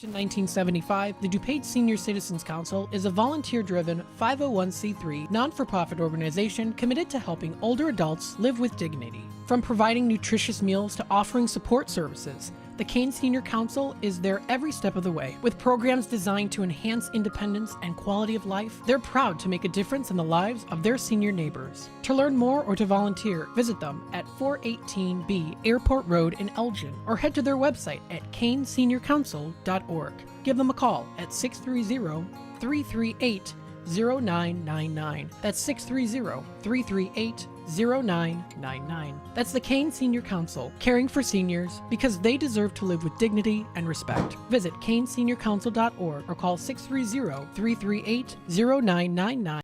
In 1975, the DuPage Senior Citizens Council is a volunteer-driven 501c3 non-for-profit organization committed to helping older adults live with dignity. From providing nutritious meals to offering support services, the Kane Senior Council is there every step of the way. With programs designed to enhance independence and quality of life, they're proud to make a difference in the lives of their senior neighbors. To learn more or to volunteer, visit them at 418B Airport Road in Elgin or head to their website at caneseniorcouncil.org. Give them a call at 630-338-0999. That's 630-338-0999. That's the Kane Senior Council, caring for seniors because they deserve to live with dignity and respect. Visit caneseniorcouncil.org or call 630-338-0999.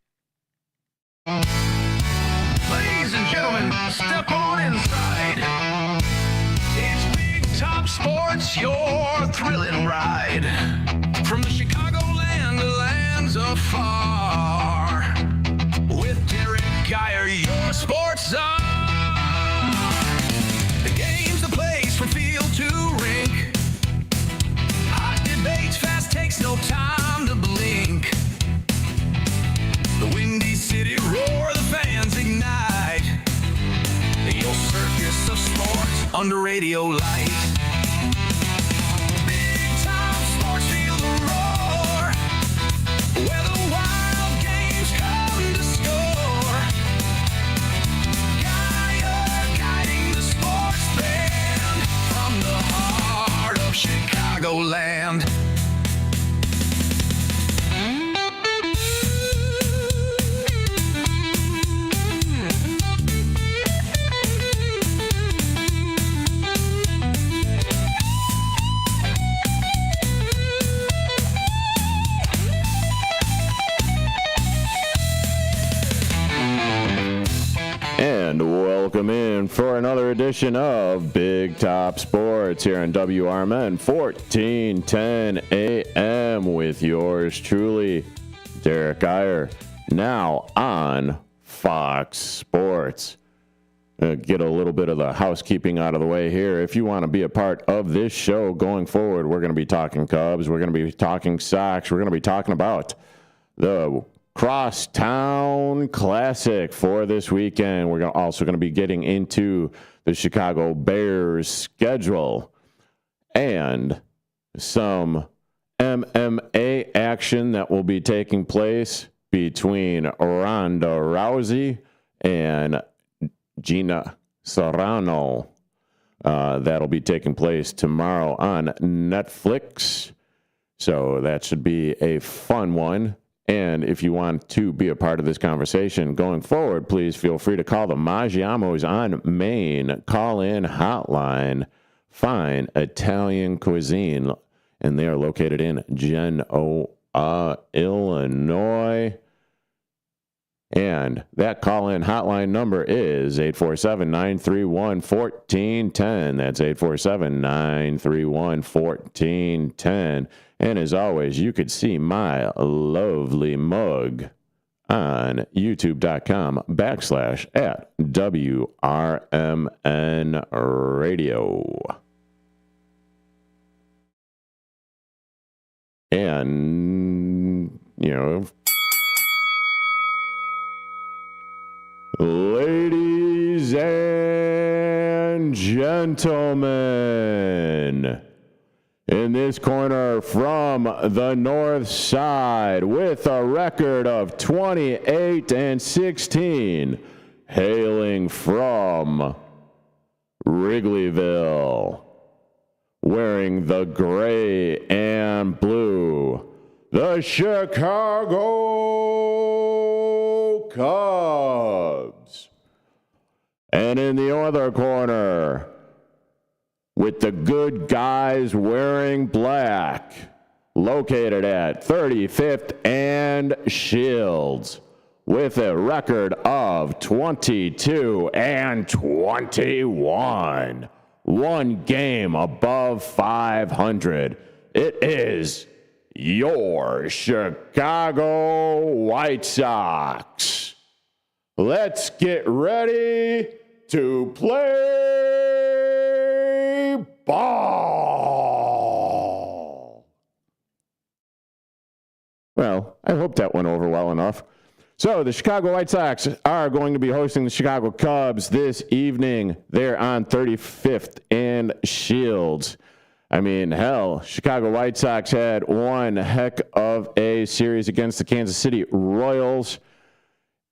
Ladies and gentlemen, step on inside. It's Big Top Sports, your thrilling ride. From the Chicagoland to lands afar. With Derrick Geyer, your sports czar. The game's the place from field to rink. Hot debates, fast takes, no time to blink. The Windy City roar, the fans ignite. Your circus of sports under radio light. Big time sports, feel the roar. Where the wild games come to score. Guiding the sports band from the heart of Chicagoland. And welcome in for another edition of Big Top Sports here on WRMN 1410 AM with yours truly, Derrick Geyer, now on Fox Sports. Get a little bit of the housekeeping out of the way here. If you want to be a part of this show going forward, we're going to be talking Cubs, we're going to be talking Sox, we're going to be talking about the Crosstown Classic for this weekend. We're also going to be getting into the Chicago Bears schedule and some MMA action that will be taking place between Ronda Rousey and Gina Carano. That'll be taking place tomorrow on Netflix. So that should be a fun one. And if you want to be a part of this conversation going forward, please feel free to call the Magiamos on Main call-in hotline. Fine Italian cuisine, and they are located in Genoa, Illinois. And that call-in hotline number is 847-931-1410. That's 847-931-1410. And as always, you could see my lovely mug on youtube.com/@WRMN Radio. And, ladies and gentlemen, in this corner from the north side with a record of 28-16, hailing from Wrigleyville, wearing the gray and blue, the Chicago Cubs. And in the other corner, with the good guys wearing black, located at 35th and Shields, with a record of 22-21, one game above 500. It is your Chicago White Sox. Let's get ready to play ball. I hope that went over well enough. So the Chicago White Sox are going to be hosting the Chicago Cubs this evening. They're on 35th and Shields. I mean, hell, Chicago White Sox had one heck of a series against the Kansas City Royals.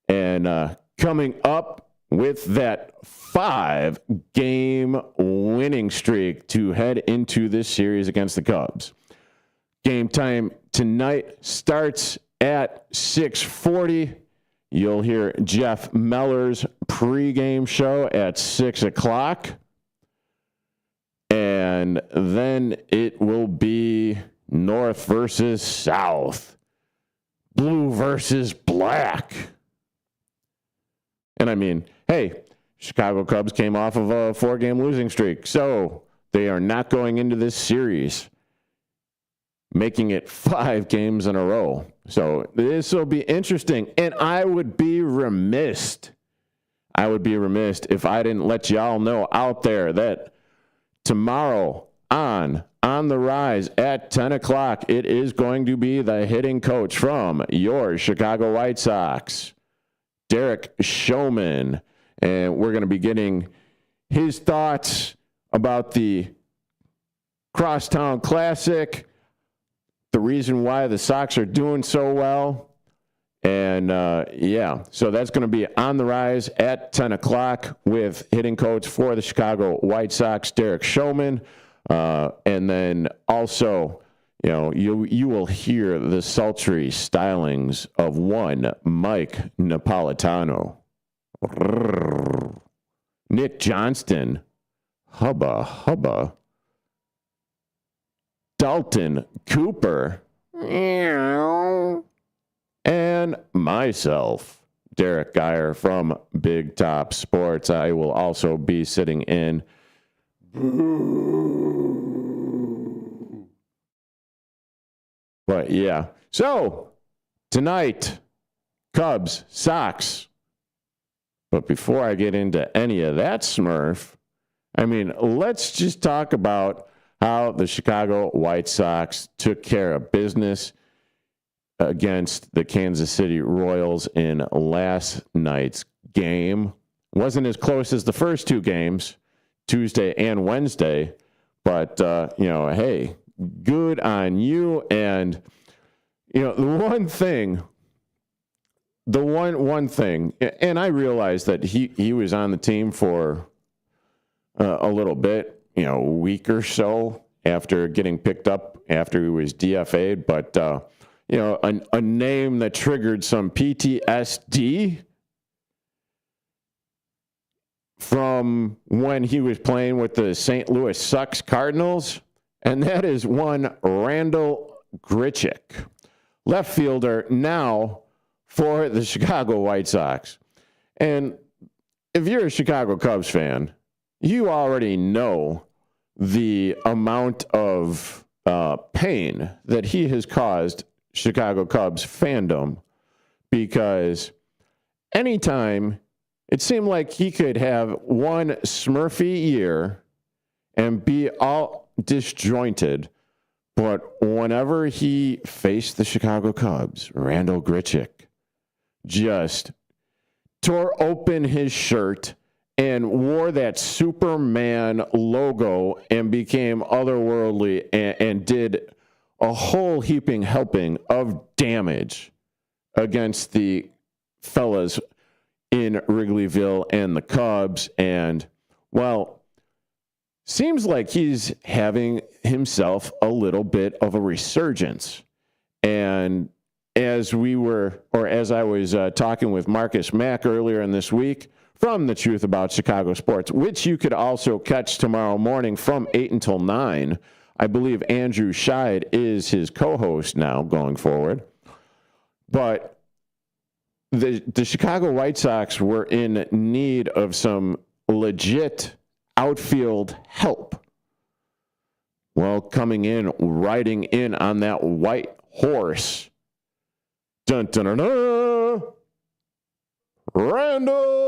And coming up with that 5-game winning streak to head into this series against the Cubs. Game time tonight starts at 6:40. You'll hear Jeff Meller's pregame show at 6 o'clock. And then it will be North versus South, blue versus black. And I mean, hey, Chicago Cubs came off of a 4-game losing streak, so they are not going into this series making it 5 games in a row. So this will be interesting, and I would be remiss if I didn't let y'all know out there that tomorrow on the Rise at 10 o'clock, it is going to be the hitting coach from your Chicago White Sox, Derrick Geyer, and we're going to be getting his thoughts about the Crosstown Classic, the reason why the Sox are doing so well. And, so that's going to be on the Rise at 10 o'clock with hitting coach for the Chicago White Sox, Derrick Geyer. And then also, you will hear the sultry stylings of one Mike Napolitano. Nick Johnston, hubba. Dalton Cooper, and myself, Derrick Geyer from Big Top Sports. I will also be sitting in. But yeah, so tonight, Cubs, Sox. But before I get into any of that smurf, I mean, let's just talk about how the Chicago White Sox took care of business against the Kansas City Royals in last night's game. Wasn't as close as the first 2 games, Tuesday and Wednesday, but, hey, good on you. And, the one thing, and I realized that he was on the team for a little bit, a week or so after getting picked up after he was DFA'd, but, a name that triggered some PTSD from when he was playing with the St. Louis Sucks Cardinals, and that is one Randall Grichuk, left fielder now for the Chicago White Sox. And if you're a Chicago Cubs fan, you already know the amount of pain that he has caused Chicago Cubs fandom, because anytime it seemed like he could have one Smurfy year and be all disjointed, but whenever he faced the Chicago Cubs, Randall Grichuk just tore open his shirt and wore that Superman logo and became otherworldly and did a whole heaping helping of damage against the fellas in Wrigleyville and the Cubs. And, well, seems like he's having himself a little bit of a resurgence. And as I was talking with Marcus Mack earlier in this week from The Truth About Chicago Sports, which you could also catch tomorrow morning from 8 until 9. I believe Andrew Scheid is his co-host now going forward. But the Chicago White Sox were in need of some legit outfield help. Well, coming in, riding in on that white horse, dun dun dun dun, Randall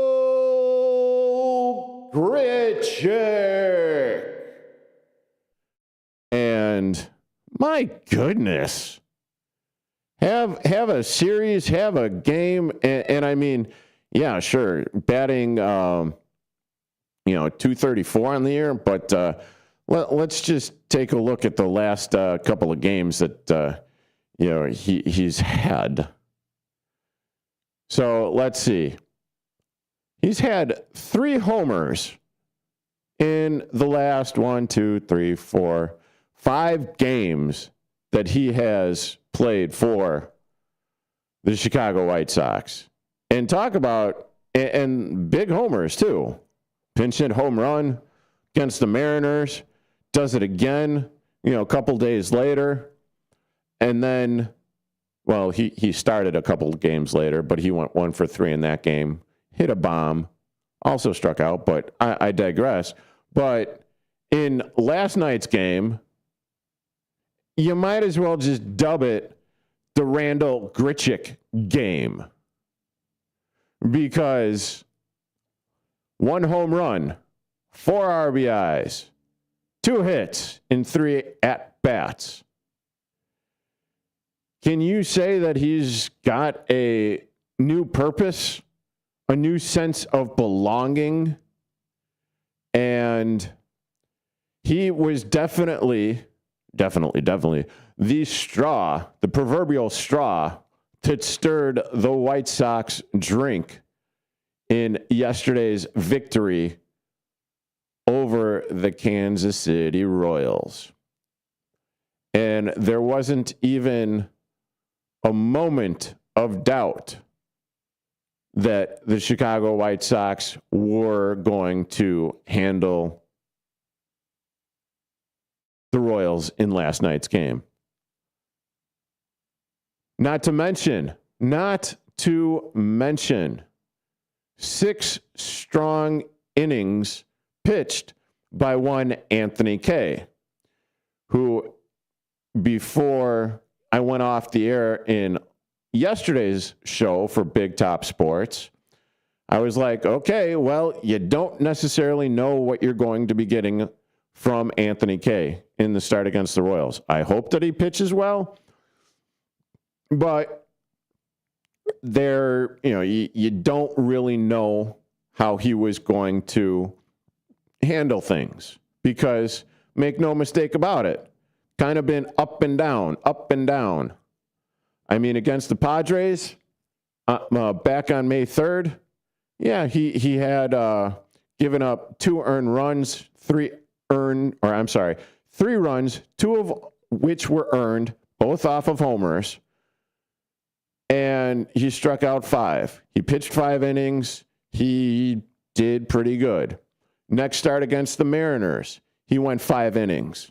Grichuk. And my goodness, Have a series, have a game, and I mean, yeah, sure, batting, 234 on the year, but let's just take a look at the last couple of games that he's had. So let's see. He's had 3 homers in the last 5 games that he has played for the Chicago White Sox. And talk about, and big homers too. Pinch hit home run against the Mariners. Does it again, a couple days later. And then, well, he started a couple of games later, but he went 1 for 3 in that game. Hit a bomb. Also struck out, but I digress. But in last night's game, you might as well just dub it the Randall Grichuk game. Because 1 home run, 4 RBIs, 2 hits in 3 at-bats. Can you say that he's got a new purpose, a new sense of belonging? And he was definitely the straw, the proverbial straw that stirred the White Sox drink in yesterday's victory over the Kansas City Royals. And there wasn't even a moment of doubt that the Chicago White Sox were going to handle the Royals in last night's game. Not to mention 6 strong innings pitched by one Anthony Kay, who, before I went off the air in yesterday's show for Big Top Sports, I was like, okay, well, you don't necessarily know what you're going to be getting from Anthony Kay in the start against the Royals. I hope that he pitches well, but you don't really know how he was going to handle things, because make no mistake about it, kind of been up and down. I mean, against the Padres, back on May 3rd, yeah, he had given up 2 earned runs, 3 runs, 2 of which were earned, both off of homers, and he struck out 5. He pitched 5 innings. He did pretty good. Next start against the Mariners, he went 5 innings.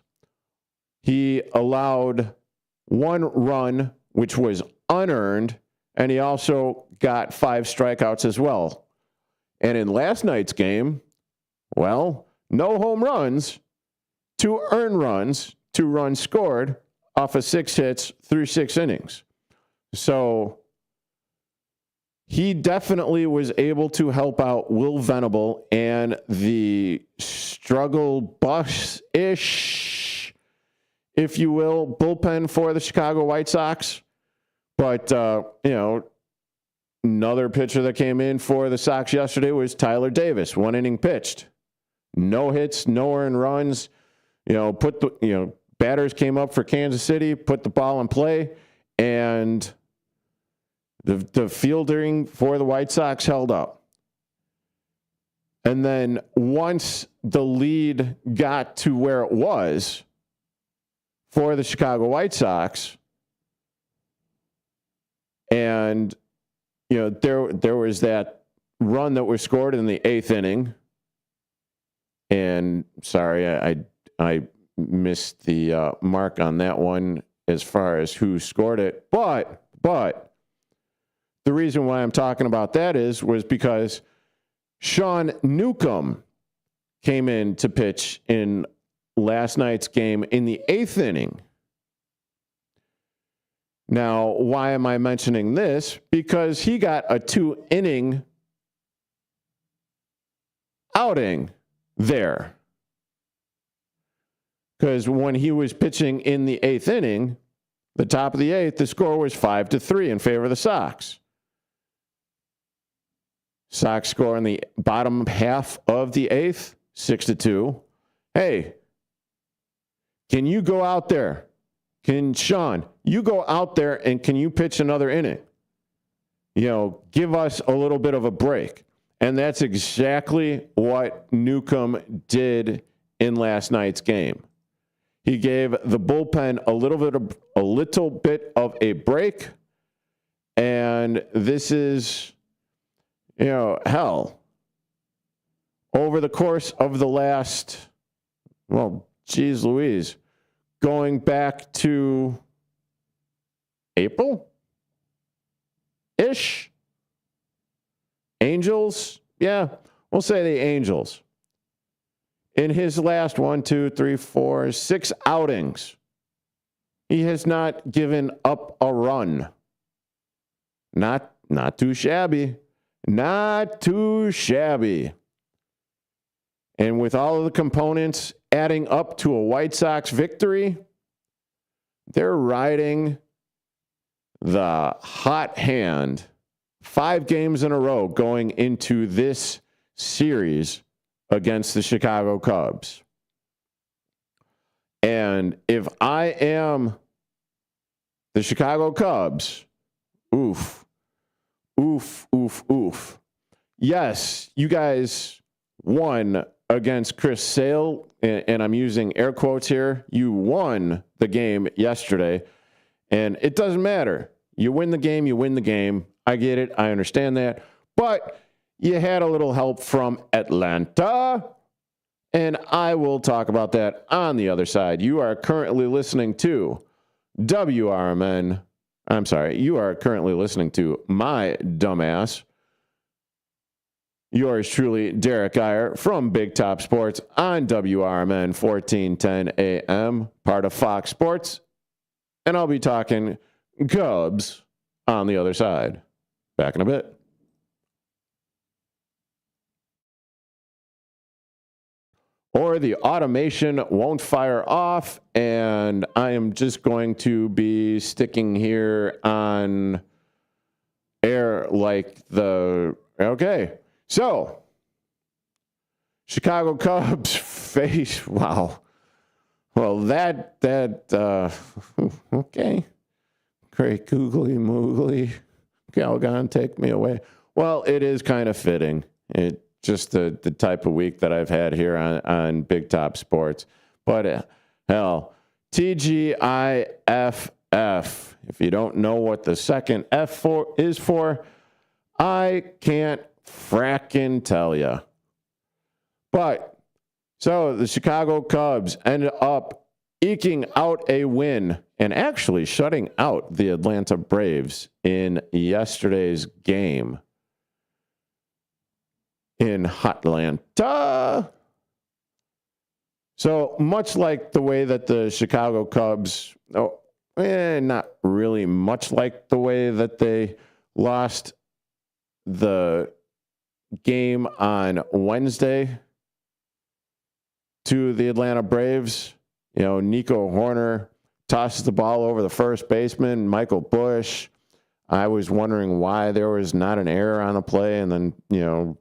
He allowed 1 run, which was unearned, and he also got 5 strikeouts as well. And in last night's game, well, no home runs, 2 earned runs, 2 runs scored off of 6 hits through 6 innings. So he definitely was able to help out Will Venable and the struggle bus-ish, if you will, bullpen for the Chicago White Sox. But, another pitcher that came in for the Sox yesterday was Tyler Davis. 1 inning pitched. No hits, no earned runs. Batters came up for Kansas City, put the ball in play, and the fielding for the White Sox held up. And then once the lead got to where it was for the Chicago White Sox, and there was that run that was scored in the 8th inning, and sorry, I missed the mark on that one as far as who scored it, but the reason why I'm talking about that was because Sean Newcomb came in to pitch in last night's game in the 8th inning. Now, why am I mentioning this? Because he got a 2-inning outing there. Because when he was pitching in the 8th inning, The top of the eighth, the score was 5-3 in favor of the Sox. Sox score in the bottom half of the eighth, 6-2. Hey, can you go out there? Can Sean, you go out there and can you pitch another inning? You know, give us a little bit of a break. And that's exactly what Newcomb did in last night's game. He gave the bullpen a little bit of a break. And this is, you know, hell. Over the course of the last, well, geez Louise, going back to April-ish? Angels? Yeah, we'll say the Angels. In his last 6 outings, he has not given up a run. Not too shabby. Not too shabby. And with all of the components adding up to a White Sox victory, they're riding the hot hand 5 games in a row going into this series against the Chicago Cubs. And if I am the Chicago Cubs, oof. Yes, you guys won against Chris Sale, and I'm using air quotes here. You won the game yesterday, and it doesn't matter. You win the game, you win the game. I get it. I understand that. But you had a little help from Atlanta, and I will talk about that on the other side. You are currently listening to WRMN. I'm sorry. You are currently listening to my dumbass. Yours truly, Derrick Geyer from Big Top Sports on WRMN 1410 AM, part of Fox Sports. And I'll be talking Cubs on the other side. Back in a bit. Or the automation won't fire off, and I am just going to be sticking here on air like the... Okay, so Chicago Cubs face... Wow. Well, that okay. Great googly moogly. Galgon, take me away. Well, it is kind of fitting. It just the type of week that I've had here on Big Top Sports. But hell, TGIFF. If you don't know what the second F is for, I can't fracking tell you. But so the Chicago Cubs ended up eking out a win and actually shutting out the Atlanta Braves in yesterday's game in Atlanta. So much like the way that the Chicago Cubs, not really much like the way that they lost the game on Wednesday to the Atlanta Braves. You know, Nico Horner tosses the ball over the first baseman, Michael Busch. I was wondering why there was not an error on the play. And then, you know,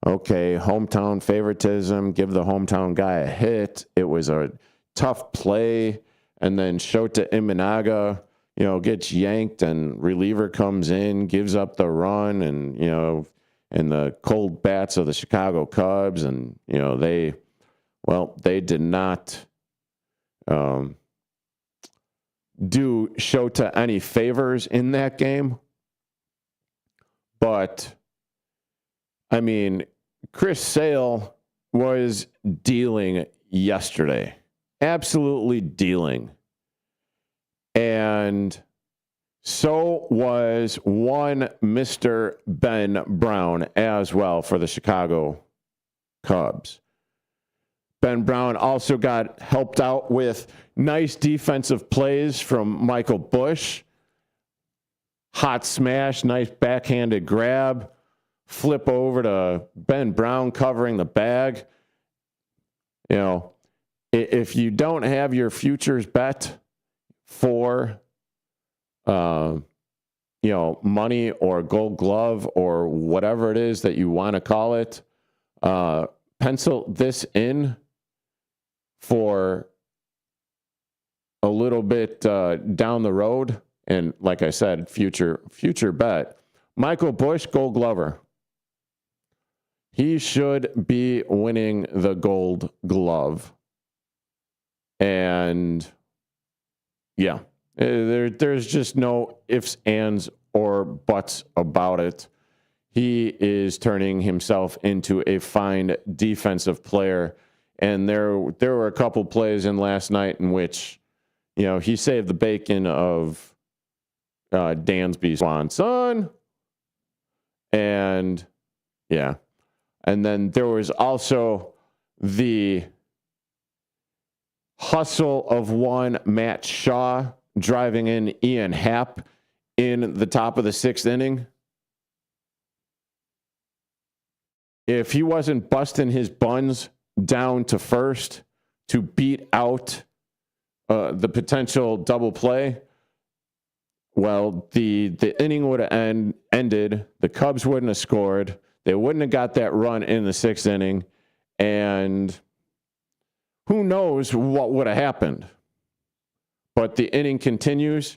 okay, hometown favoritism, give the hometown guy a hit. It was a tough play. And then Shota Imanaga, you know, gets yanked and reliever comes in, gives up the run, and, you know, and the cold bats of the Chicago Cubs. And, you know, they did not do Shota any favors in that game. But, I mean, Chris Sale was dealing yesterday. Absolutely dealing. And so was one Mr. Ben Brown as well for the Chicago Cubs. Ben Brown also got helped out with nice defensive plays from Michael Busch. Hot smash, nice backhanded grab, flip over to Ben Brown covering the bag. You know, if you don't have your futures bet for money or Gold Glove or whatever it is that you want to call it. Pencil this in for a little bit down the road. And like I said, future bet. Michael Bush, Gold Glover. He should be winning the Gold Glove. And yeah, there's just no ifs, ands, or buts about it. He is turning himself into a fine defensive player. And there were a couple plays in last night in which, he saved the bacon of Dansby Swanson. And yeah. And then there was also the hustle of one Matt Shaw driving in Ian Happ in the top of the 6th inning. If he wasn't busting his buns down to first to beat out the potential double play, well, the inning would have ended. The Cubs wouldn't have scored. They wouldn't have got that run in the 6th inning. And who knows what would have happened. But the inning continues,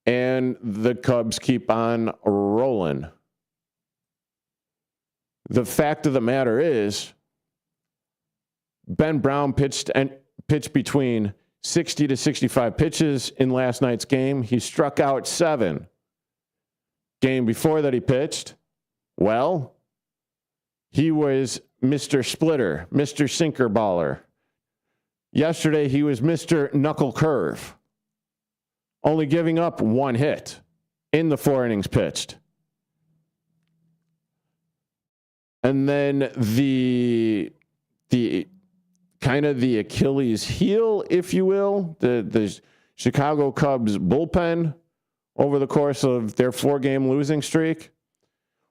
and the Cubs keep on rolling. The fact of the matter is, Ben Brown pitched between 60 to 65 pitches in last night's game. He struck out 7. Game before that he pitched, well, he was Mr. Splitter, Mr. Sinker Baller. Yesterday, he was Mr. Knuckle Curve, only giving up 1 hit in the 4 innings pitched. And then the kind of the Achilles heel, if you will, the Chicago Cubs bullpen over the course of their 4-game losing streak.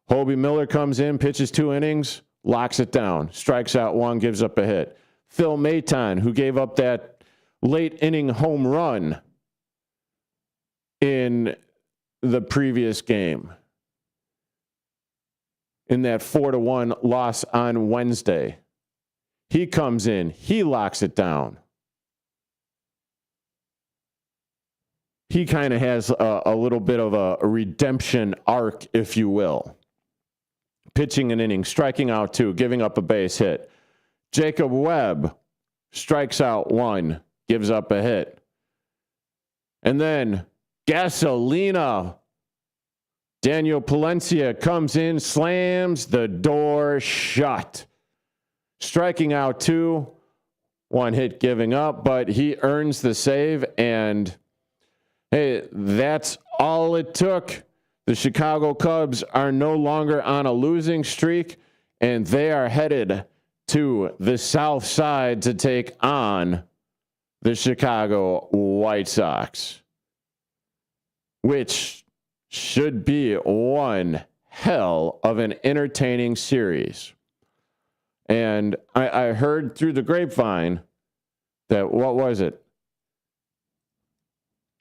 Hobie Miller comes in, pitches 2 innings, locks it down, strikes out 1, gives up a hit. Phil Maton, who gave up that late inning home run in the previous game, in that 4-1 loss on Wednesday. He comes in, he locks it down. He kind of has a little bit of a redemption arc, if you will. Pitching an inning, striking out 2, giving up a base hit. Jacob Webb strikes out 1, gives up a hit. And then Gasolina. Daniel Palencia comes in, slams the door shut. Striking out 2, 1 hit giving up, but he earns the save. And hey, that's all it took. The Chicago Cubs are no longer on a losing streak, and they are headed to the South Side to take on the Chicago White Sox, which should be one hell of an entertaining series. And I heard through the grapevine that, what was it?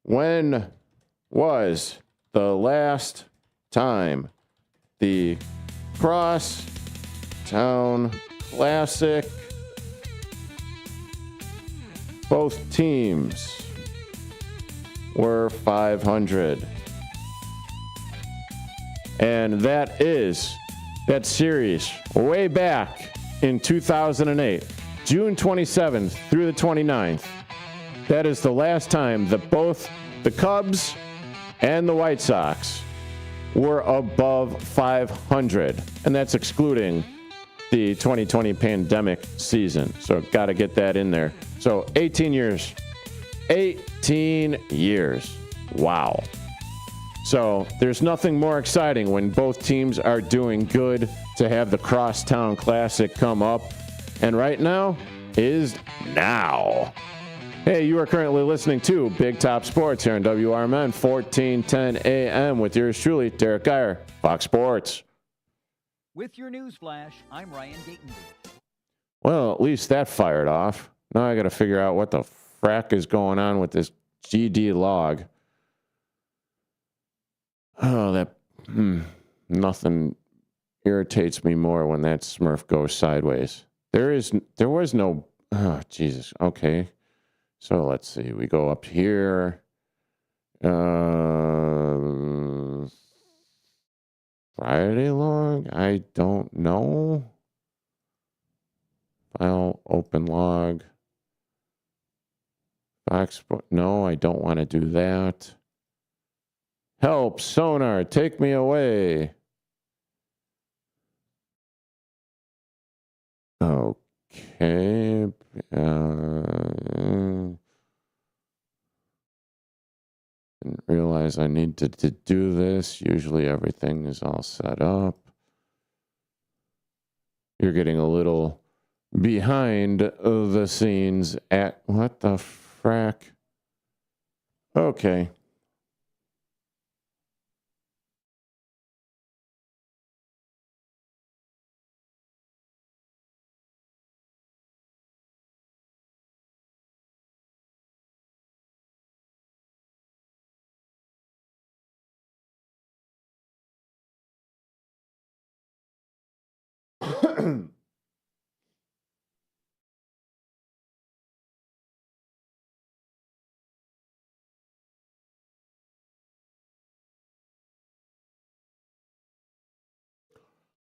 When was the last time the Crosstown Classic, both teams were 500? And that is that series way back in 2008, June 27th through the 29th. That is the last time that both the Cubs and the White Sox were above 500. And that's excluding the 2020 pandemic season. So got to get that in there. So 18 years. 18 years. Wow. So there's nothing more exciting when both teams are doing good to have the Crosstown Classic come up. And right now is now. Hey, you are currently listening to Big Top Sports here on WRMN 1410 AM with yours truly, Derrick Geyer, Fox Sports. With your news flash, I'm Ryan Gatenby. Well, at least that fired off. Now I got to figure out what the frack is going on with this GD log. Oh, nothing irritates me more when that Smurf goes sideways. There was no, oh, Jesus. Okay. So let's see. We go up here. Friday log? I don't know. File, open log. Fox, no, I don't want to do that. Help, sonar, take me away. Okay. Didn't realize I needed to do this. Usually everything is all set up. You're getting a little behind the scenes at what the frack? Okay.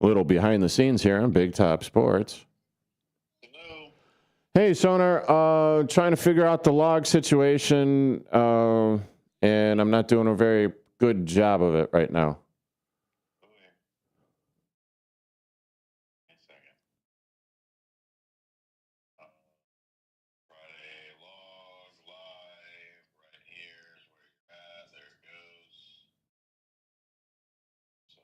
A little behind the scenes here on Big Top Sports. Hello. Hey, Sonar, trying to figure out the log situation, and I'm not doing a very good job of it right now. Okay. Wait a second. Friday log live right here is where you're at. There it goes. So.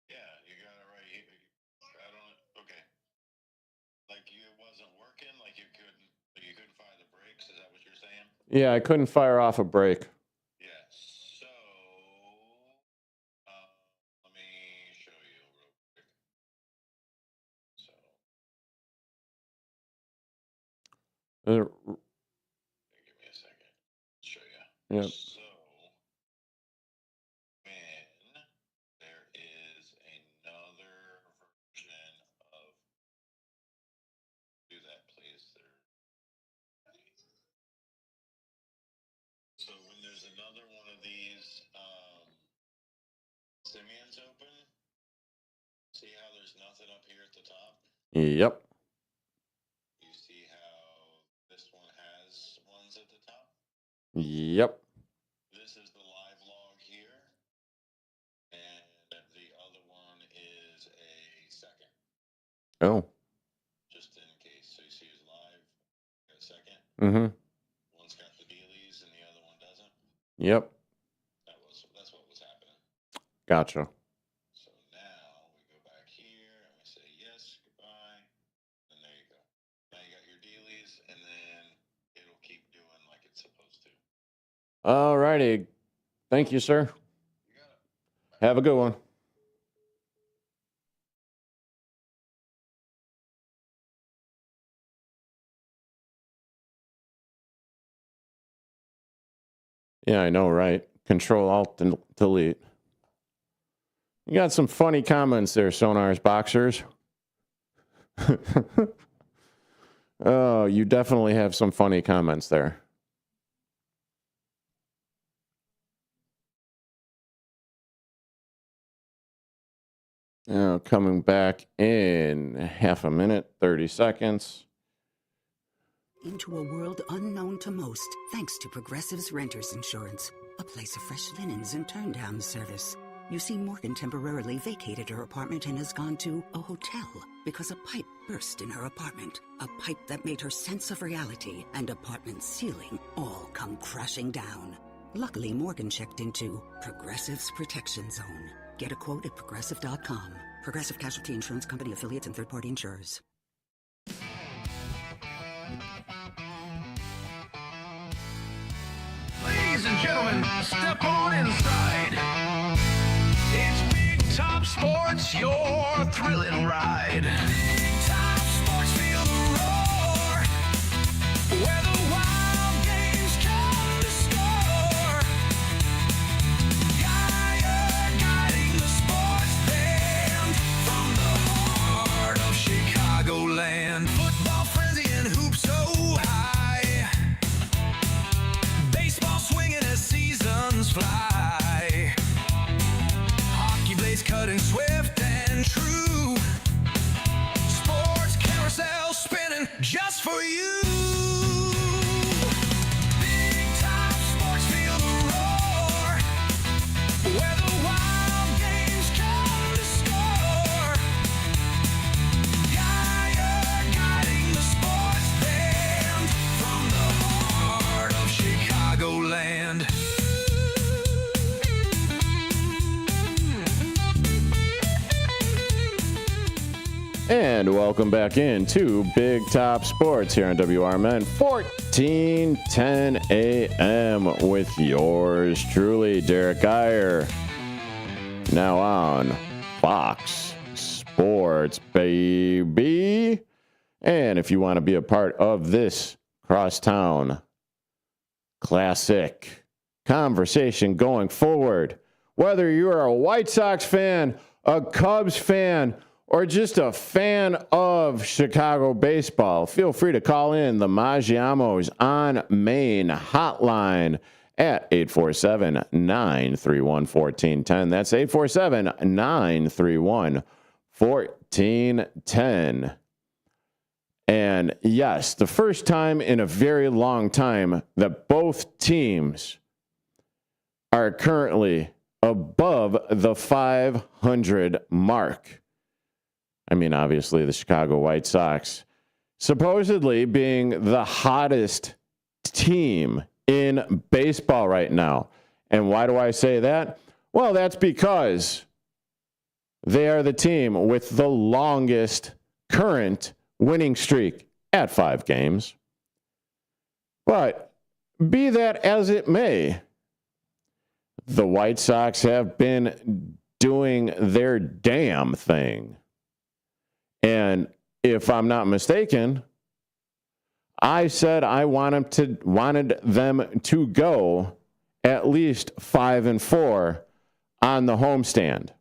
Yeah, you got it right here. I don't. Okay. Like it wasn't working. Like you couldn't find the brakes. Is that what you're saying? Yeah, I couldn't fire off a brake. Yeah. So, let me show you real quick. So. Give me a second. Show you. Yep. So, when there is another version of, do that please. So when there's another one of these Simians open, see how there's nothing up here at the top? Yep. You see how this one has ones at the top? Yep. This is the live log here, and the other one is a second. Oh. Just in case. So you see it's live, got a second. Mm-hmm. One's got the dealies and the other one doesn't. Yep. That's what was happening. Gotcha. So now we go back here and we say yes, goodbye, and there you go. Now you got your dealies, and then it'll keep doing like it's supposed to. All righty. Thank you, sir. You got it. Have a good one. Yeah, I know, right? Control Alt and Delete. You got some funny comments there, Sonar's Boxers. Oh, you definitely have some funny comments there. Now, coming back in half a minute, 30 seconds. Into a world unknown to most, thanks to Progressive's Renters Insurance, a place of fresh linens and turn-down service. You see, Morgan temporarily vacated her apartment and has gone to a hotel because a pipe burst in her apartment. A pipe that made her sense of reality and apartment ceiling all come crashing down. Luckily, Morgan checked into Progressive's Protection Zone. Get a quote at Progressive.com. Progressive Casualty Insurance Company, affiliates, and third-party insurers. Ladies and gentlemen, step on inside. It's Big Top Sports, your thrilling ride. Big Top Sports, feel the roar. and true. Sports carousel spinning just for you. Big time sports, feel the roar. Where the wild games come to score. Geyer guiding the sports band from the heart of Chicagoland. And welcome back into Big Top Sports here on WRMN 1410 AM with yours truly, Derrick Geyer. Now on Fox Sports, baby. And if you want to be a part of this crosstown classic conversation going forward, whether you're a White Sox fan, a Cubs fan, or just a fan of Chicago baseball, feel free to call in the Magiamo's on Main hotline at 847-931-1410. That's 847-931-1410. And yes, the first time in a very long time that both teams are currently above the 500 mark. I mean, obviously, the Chicago White Sox supposedly being the hottest team in baseball right now. And why do I say that? Well, that's because they are the team with the longest current winning streak at 5 games. But be that as it may, the White Sox have been doing their damn thing. And if I'm not mistaken, I said I wanted them to go at least 5-4 on the homestand.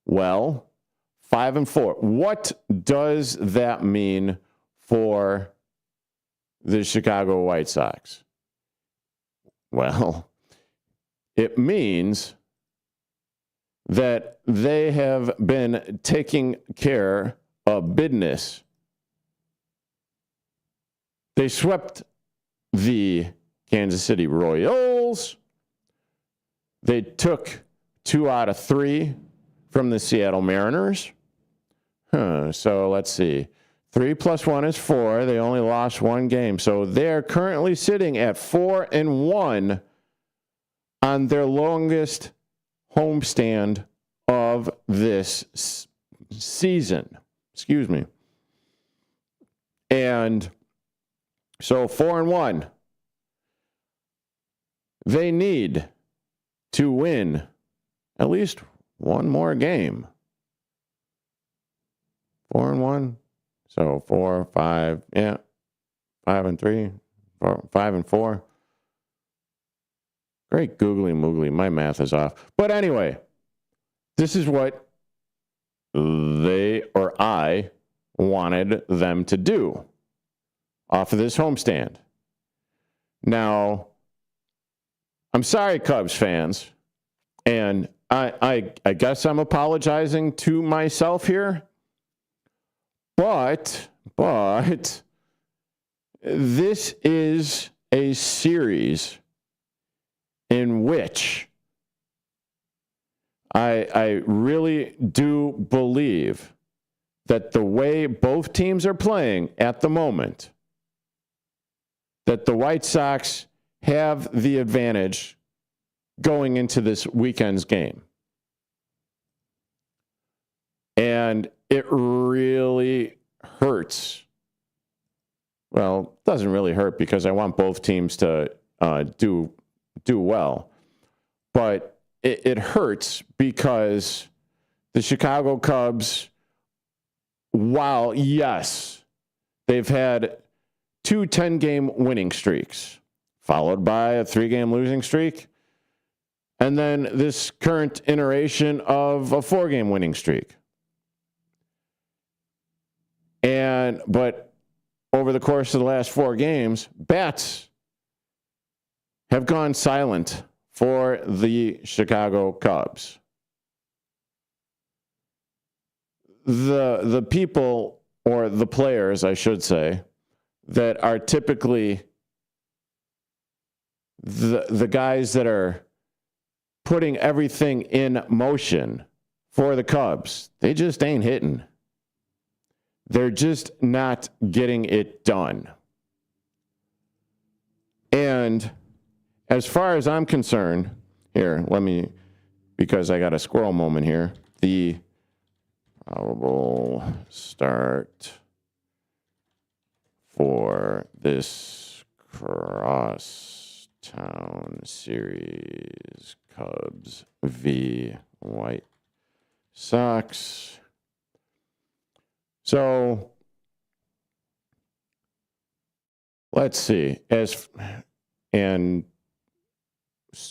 Well, 5-4. What does that mean for the Chicago White Sox? Well, it means that they have been taking care of business. They swept the Kansas City Royals. They took 2 out of 3 from the Seattle Mariners. So let's see. 3 + 1 is 4. They only lost 1 game. So they're currently sitting at 4-1 on their longest homestand of this season. Excuse me. And so 4-1. They need to win at least 1 more game. 4-1. So 4, 5, 5-3, 5-4. Great googly moogly. My math is off. But anyway, this is what I wanted them to do off of this homestand. Now, I'm sorry, Cubs fans, and I guess I'm apologizing to myself here, but this is a series in which I really do believe that the way both teams are playing at the moment, that the White Sox have the advantage going into this weekend's game. And it really hurts. Well, it doesn't really hurt because I want both teams to do well. But it hurts because the Chicago Cubs, while, yes, they've had 2 10-game winning streaks, followed by a 3-game losing streak, and then this current iteration of a 4-game winning streak. But over the course of the last 4 games, bats have gone silent for the Chicago Cubs. the people, or the players, I should say, that are typically the guys that are putting everything in motion for the Cubs, they just ain't hitting. They're just not getting it done. And as far as I'm concerned, here, because I got a squirrel moment here, the probable start for this crosstown series, Cubs v. White Sox. So let's see.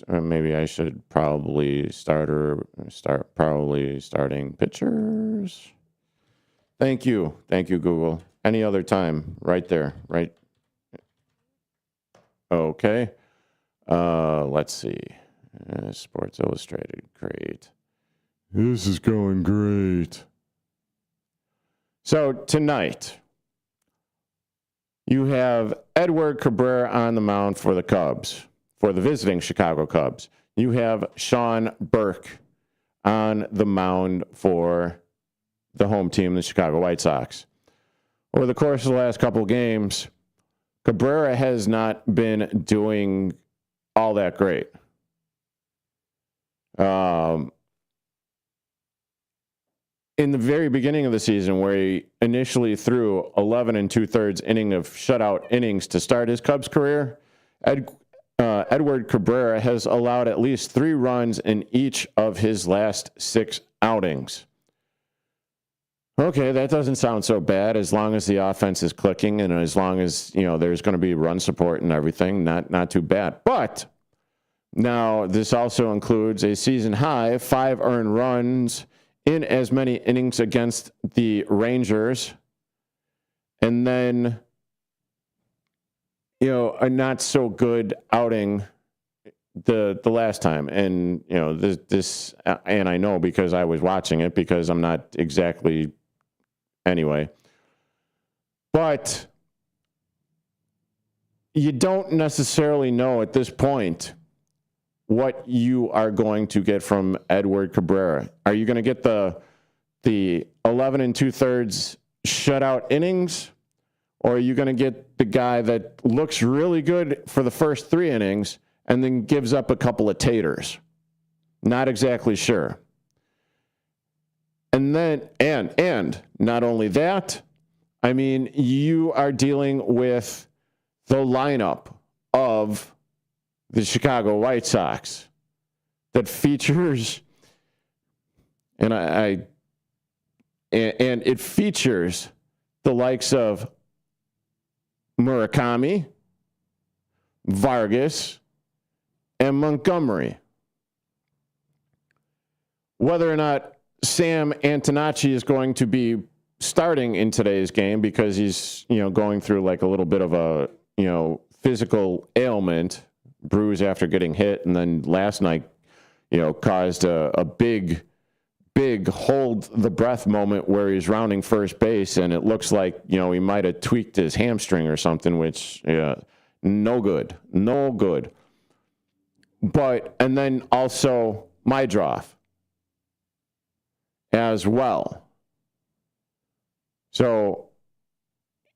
Maybe I should probably start starting pitchers. Thank you, Google. Any other time, right there, right? Okay. Let's see. Sports Illustrated, great. This is going great. So tonight, you have Edward Cabrera on the mound for the Cubs, for the visiting Chicago Cubs. You have Sean Burke on the mound for the home team, the Chicago White Sox. Over the course of the last couple of games, Cabrera has not been doing all that great. In the very beginning of the season, where he initially threw 11 2/3 inning of shutout innings to start his Cubs career, Edward Cabrera has allowed at least 3 runs in each of his last 6 outings. Okay, that doesn't sound so bad as long as the offense is clicking and as long as, there's going to be run support and everything. Not too bad. But now this also includes a season high 5 earned runs in as many innings against the Rangers, and then, a not so good outing the last time. And, this, and I know because I was watching it, because I'm not exactly, anyway. But you don't necessarily know at this point what you are going to get from Edward Cabrera. Are you going to get the 11 2/3 shutout innings, or are you going to get the guy that looks really good for the first 3 innings and then gives up a couple of taters? Not exactly sure. And then, and not only that, I mean, you are dealing with the lineup of the Chicago White Sox that features, and it features the likes of Murakami, Vargas, and Montgomery. Whether or not Sam Antonacci is going to be starting in today's game because he's, going through like a little bit of a, physical ailment, bruise after getting hit, and then last night, caused a big hold the breath moment where he's rounding first base, and it looks like, he might have tweaked his hamstring or something, which, no good. But, and then also Mydroff as well. So,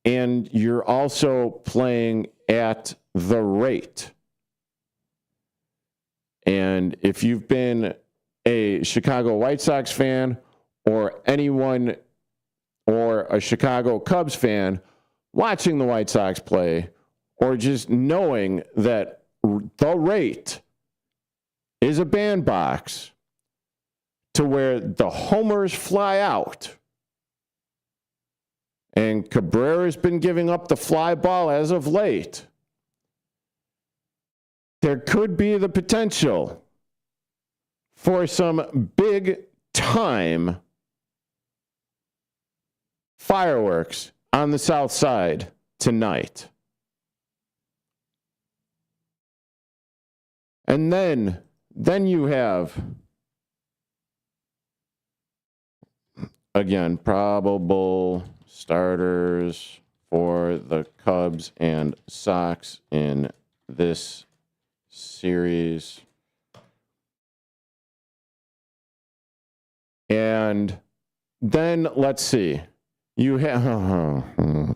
and you're also playing at the rate. And if you've been a Chicago White Sox fan or anyone or a Chicago Cubs fan watching the White Sox play, or just knowing that the rate is a bandbox to where the homers fly out, and Cabrera's been giving up the fly ball as of late, there could be the potential for some big time fireworks on the South Side tonight. And then you have again, probable starters for the Cubs and Sox in this series. And then let's see. You have, oh,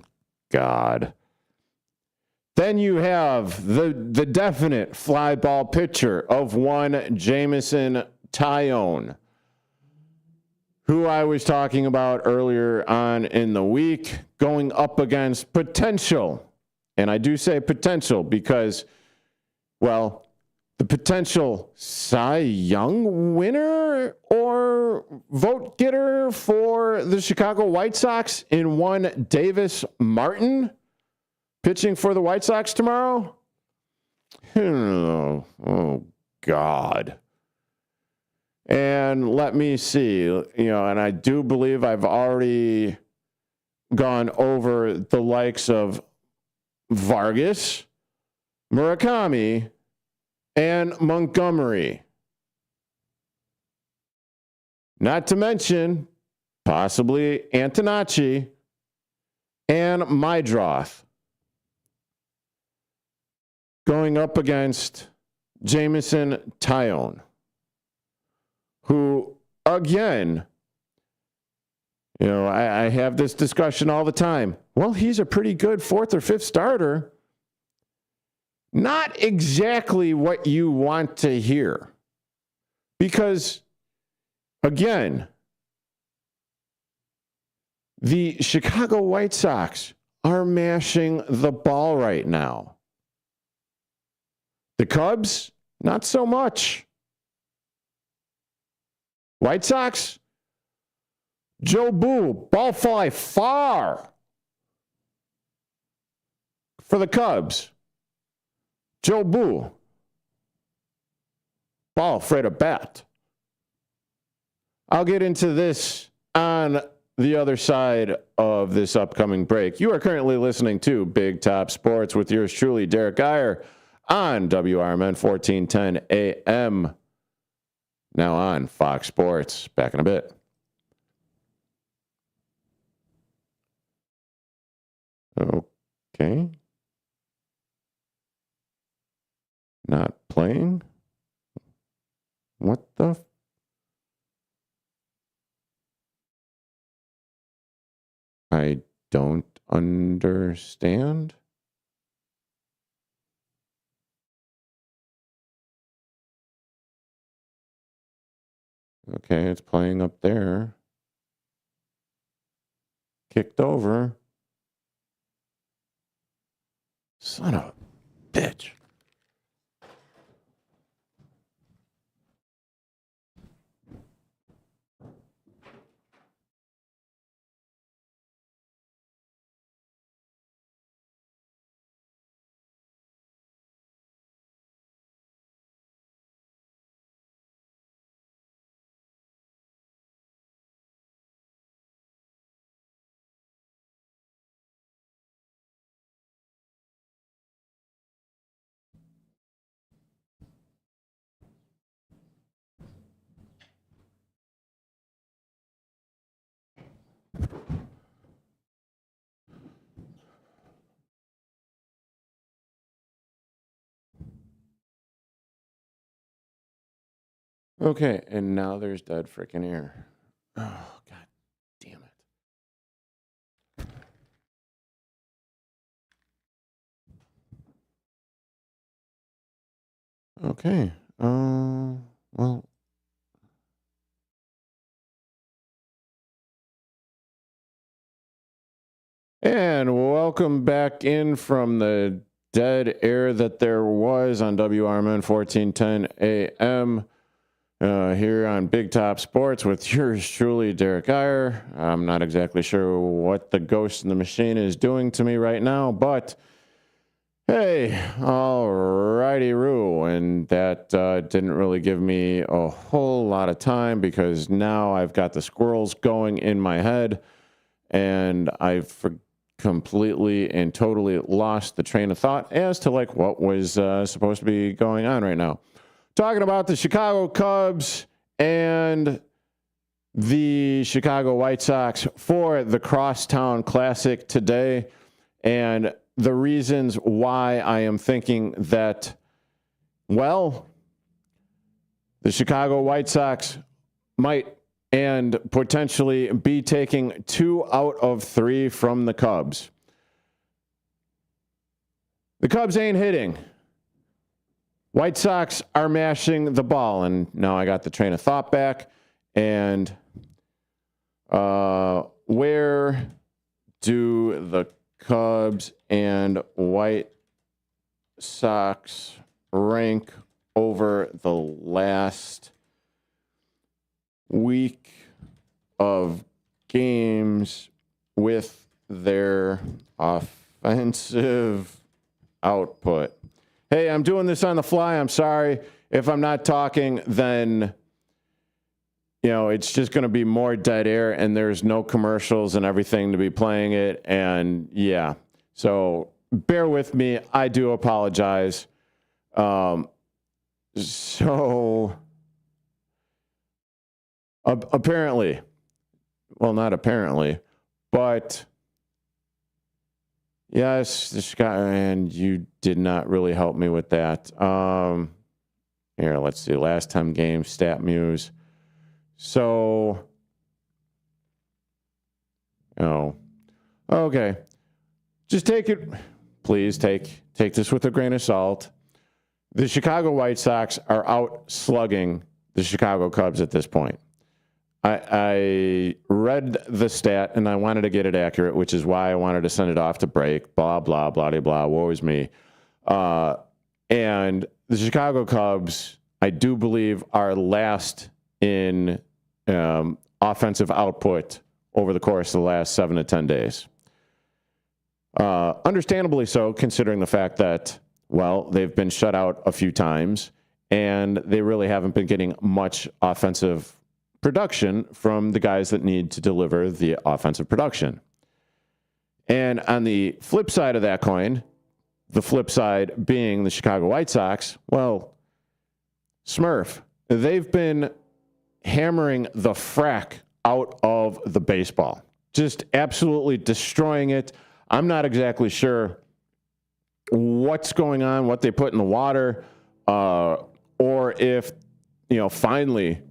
God. Then you have the definite fly ball pitcher of one Jameson Taillon, who I was talking about earlier on in the week, going up against potential. And I do say potential because, well, the potential Cy Young winner or vote getter for the Chicago White Sox in one Davis Martin pitching for the White Sox tomorrow. Oh, God. And let me see, and I do believe I've already gone over the likes of Vargas, Murakami, and Montgomery. Not to mention possibly Antonacci and Mydroth going up against Jameson Taillon, who, again, I have this discussion all the time. Well, he's a pretty good fourth or fifth starter. Not exactly what you want to hear. Because, again, the Chicago White Sox are mashing the ball right now. The Cubs, not so much. White Sox, Joe Boo, ball fly far. For the Cubs, Joe Boo, ball afraid of bat. I'll get into this on the other side of this upcoming break. You are currently listening to Big Top Sports with yours truly, Derrick Geyer, on WRMN 1410 AM. Now on Fox Sports. Back in a bit. Okay. Not playing? What the? I don't understand. Okay, it's playing up there. Kicked over. Son of a bitch. Okay, and now there's dead freaking air. Oh, God damn it. Okay, well. And welcome back in from the dead air that there was on WRMN 1410 AM. Here on Big Top Sports with yours truly, Derrick Geyer. I'm not exactly sure what the ghost in the machine is doing to me right now, but hey, all righty, Roo. And that didn't really give me a whole lot of time because now I've got the squirrels going in my head and I've completely and totally lost the train of thought as to like what was supposed to be going on right now. Talking about the Chicago Cubs and the Chicago White Sox for the Crosstown Classic today. And the reasons why I am thinking that, well, the Chicago White Sox might and potentially be taking 2 out of 3 from the Cubs. The Cubs ain't hitting. White Sox are mashing the ball. And now I got the train of thought back. And where do the Cubs and White Sox rank over the last week of games with their offensive output? Hey, I'm doing this on the fly. I'm sorry. If I'm not talking, then, you know, it's just going to be more dead air and there's no commercials and everything to be playing it. And yeah, so bear with me. I do apologize. Apparently, well, not apparently, but yes, this guy, and you did not really help me with that. Here, let's see. Last time game, Stat Muse. So, oh, okay. Just take it. Please take this with a grain of salt. The Chicago White Sox are out slugging the Chicago Cubs at this point. I read the stat and I wanted to get it accurate, which is why I wanted to send it off to break. Blah, blah, blah, blah, blah. Woe is me. And the Chicago Cubs, I do believe, are last in offensive output over the course of the last 7 to 10 days. Understandably so, considering the fact that, well, they've been shut out a few times and they really haven't been getting much offensive production from the guys that need to deliver the offensive production. And on the flip side of that coin, the flip side being the Chicago White Sox, well, Smurf, they've been hammering the frack out of the baseball, just absolutely destroying it. I'm not exactly sure what's going on, what they put in the water, or if, you know, finally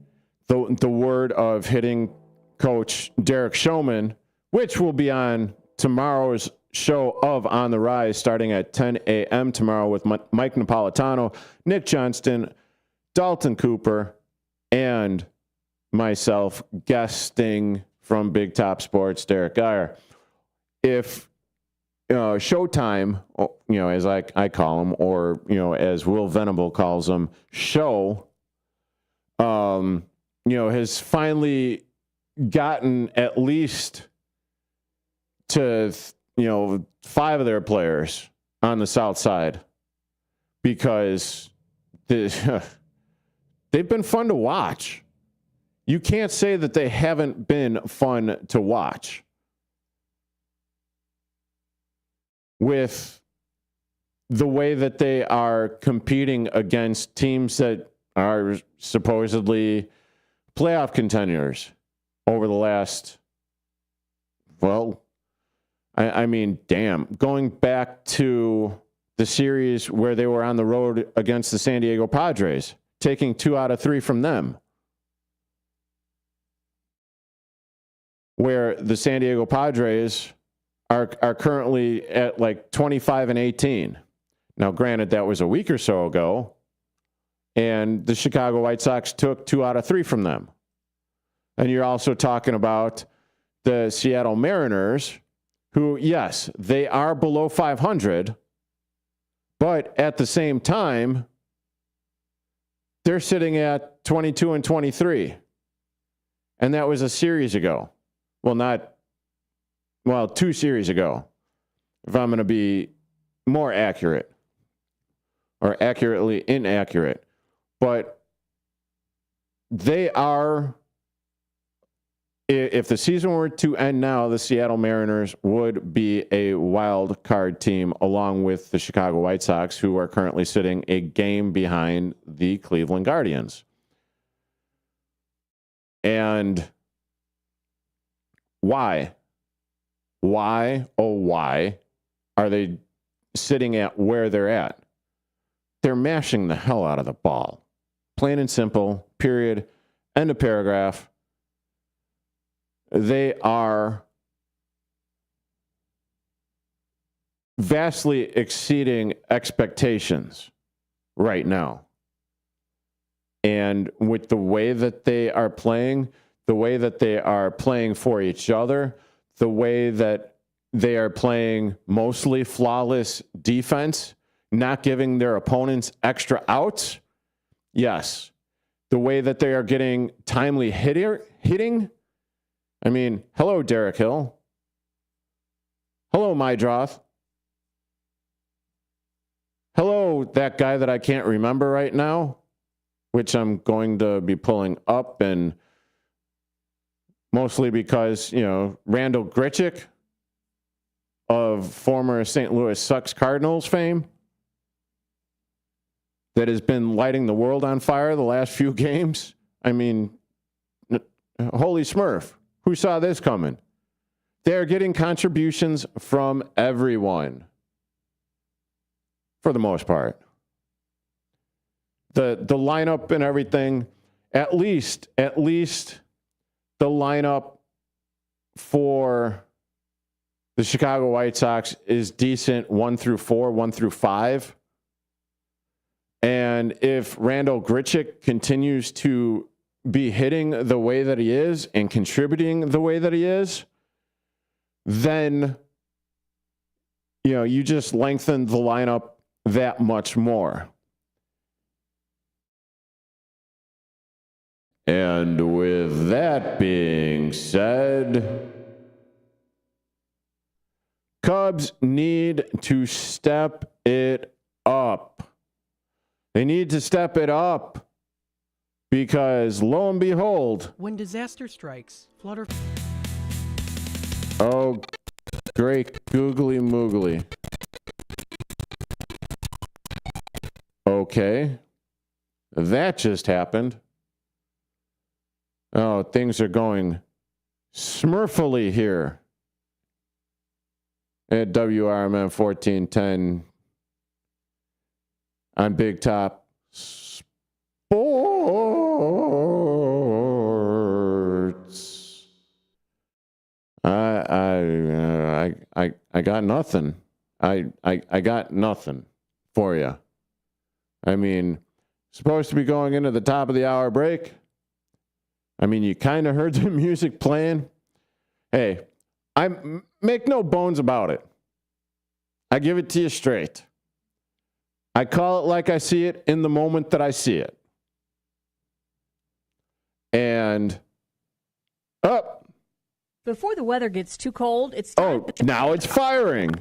the word of hitting coach Derrick Geyer, which will be on tomorrow's show of On the Rise starting at 10 a.m. tomorrow with Mike Napolitano, Nick Johnston, Dalton Cooper, and myself guesting from Big Top Sports, Derrick Geyer. If Showtime, you know, as I call him, or, you know, as Will Venable calls him, show, you know, has finally gotten at least to, you know, 5 of their players on the South Side, because they've been fun to watch. You can't say that they haven't been fun to watch. With the way that they are competing against teams that are supposedly playoff contenders over the last, well, I mean, damn, going back to the series where they were on the road against the San Diego Padres, taking 2 out of 3 from them, where the San Diego Padres are currently at like 25-18. Now, granted, that was a week or so ago, and the Chicago White Sox took 2 out of 3 from them. And you're also talking about the Seattle Mariners, who, yes, they are below 500, but at the same time, they're sitting at 22-23. And that was a series ago. Well, 2 series ago, if I'm going to be more accurate, or accurately inaccurate. But they are, if the season were to end now, the Seattle Mariners would be a wild card team along with the Chicago White Sox, who are currently sitting a game behind the Cleveland Guardians. And Why? Why, oh, why are they sitting at where they're at? They're mashing the hell out of the ball. Plain and simple, period. End of paragraph. They are vastly exceeding expectations right now. And with the way that they are playing, the way that they are playing for each other, the way that they are playing mostly flawless defense, not giving their opponents extra outs, yes. The way that they are getting timely hitting, I mean, hello, Derrick Hill. Hello, Mydroth. Hello, that guy that I can't remember right now, which I'm going to be pulling up, and mostly because, you know, Randall Grichuk of former St. Louis Sucks Cardinals fame that has been lighting the world on fire the last few games. I mean, holy smurf. Who saw this coming? They're getting contributions from everyone for the most part. The lineup and everything, at least the lineup for the Chicago White Sox is decent 1 through 4, 1 through 5. And if Randall Grichuk continues to be hitting the way that he is and contributing the way that he is, then, you know, you just lengthen the lineup that much more. And with that being said, Cubs need to step it up. They need to step it up because, lo and behold, When disaster strikes, Flutter. oh, great googly moogly. Okay, that just happened. Oh, things are going smurfily here at WRMN 1410 on Big Top Sports. I got nothing. I got nothing for you. I mean, supposed to be going into the top of the hour break. I mean, you kind of heard the music playing. Hey, I make no bones about it. I give it to you straight. I call it like I see it in the moment that I see it. And up. Before the weather gets too cold, it's time. Oh, now it's firing.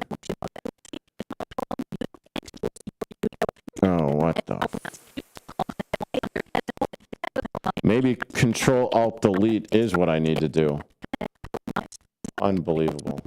Oh, what the? Maybe Control-Alt-Delete is what I need to do. Unbelievable.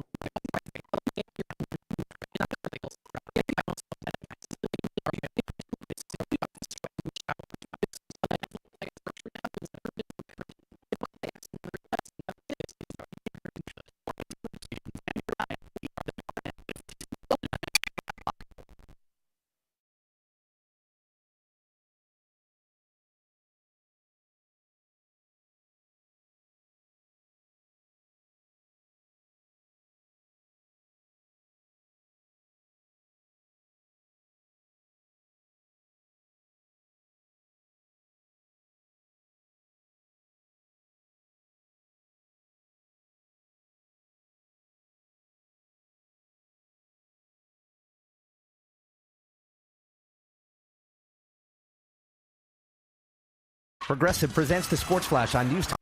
Progressive presents the Sports Flash on News Time.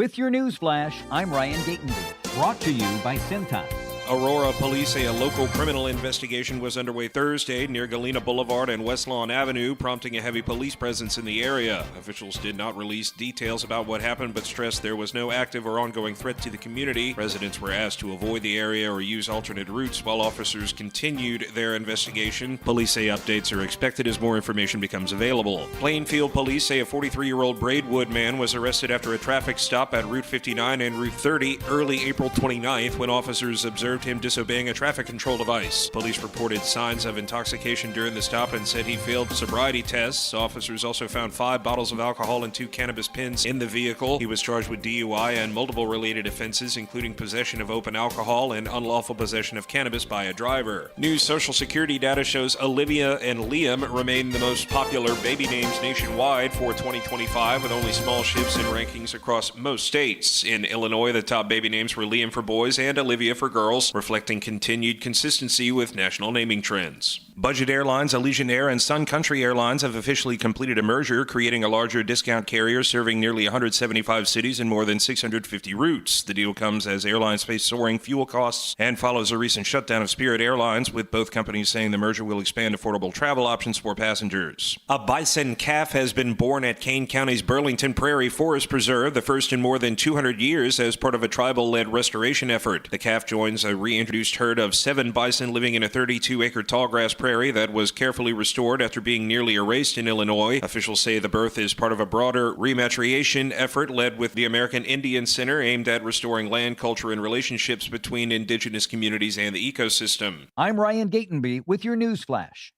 With your news flash, I'm Ryan Gatenby. Brought to you by Cintas. Aurora police say a local criminal investigation was underway Thursday near Galena Boulevard and West Lawn Avenue, prompting a heavy police presence in the area. Officials did not release details about what happened, but stressed there was no active or ongoing threat to the community. Residents were asked to avoid the area or use alternate routes while officers continued their investigation. Police say updates are expected as more information becomes available. Plainfield police say a 43-year-old Braidwood man was arrested after a traffic stop at Route 59 and Route 30 early April 29th when officers observed him disobeying a traffic control device. Police reported signs of intoxication during the stop and said he failed sobriety tests. Officers also found 5 bottles of alcohol and 2 cannabis pens in the vehicle. He was charged with DUI and multiple related offenses, including possession of open alcohol and unlawful possession of cannabis by a driver. New Social Security data shows Olivia and Liam remain the most popular baby names nationwide for 2025, with only small shifts in rankings across most states. In Illinois, the top baby names were Liam for boys and Olivia for girls, reflecting continued consistency with national naming trends. Budget Airlines, Allegiant Air, and Sun Country Airlines have officially completed a merger, creating a larger discount carrier serving nearly 175 cities and more than 650 routes. The deal comes as airlines face soaring fuel costs and follows a recent shutdown of Spirit Airlines, with both companies saying the merger will expand affordable travel options for passengers. A bison calf has been born at Kane County's Burlington Prairie Forest Preserve, the first in more than 200 years, as part of a tribal-led restoration effort. The calf joins a reintroduced herd of 7 bison living in a 32-acre tallgrass prairie that was carefully restored after being nearly erased in Illinois. Officials say the birth is part of a broader rematriation effort led with the American Indian Center, aimed at restoring land, culture, and relationships between indigenous communities and the ecosystem. I'm Ryan Gatenby with your news flash.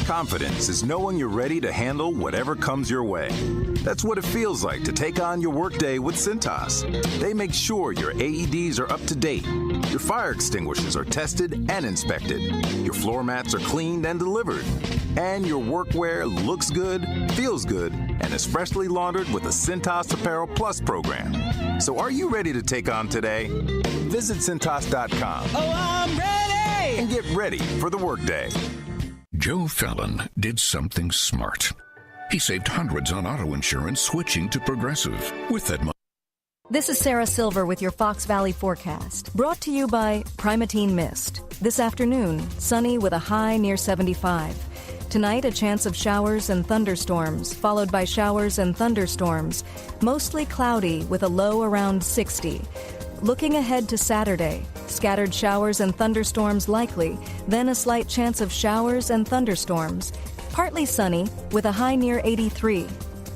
Confidence is knowing you're ready to handle whatever comes your way. That's what it feels like to take on your workday with Cintas. They make sure your AEDs are up to date, your fire extinguishers are tested and inspected, your floor mats are cleaned and delivered, and your workwear looks good, feels good, and is freshly laundered with the Cintas Apparel Plus program. So are you ready to take on today? Visit Cintas.com. Oh, I'm ready! And get ready for the workday. Joe Fallon did something smart. He saved hundreds on auto insurance switching to Progressive. With that money. This is Sarah Silver with your Fox Valley forecast, brought to you by Primatene Mist. This afternoon, sunny with a high near 75. Tonight, a chance of showers and thunderstorms, followed by showers and thunderstorms. Mostly cloudy with a low around 60. Looking ahead to Saturday, scattered showers and thunderstorms likely, then a slight chance of showers and thunderstorms. Partly sunny with a high near 83.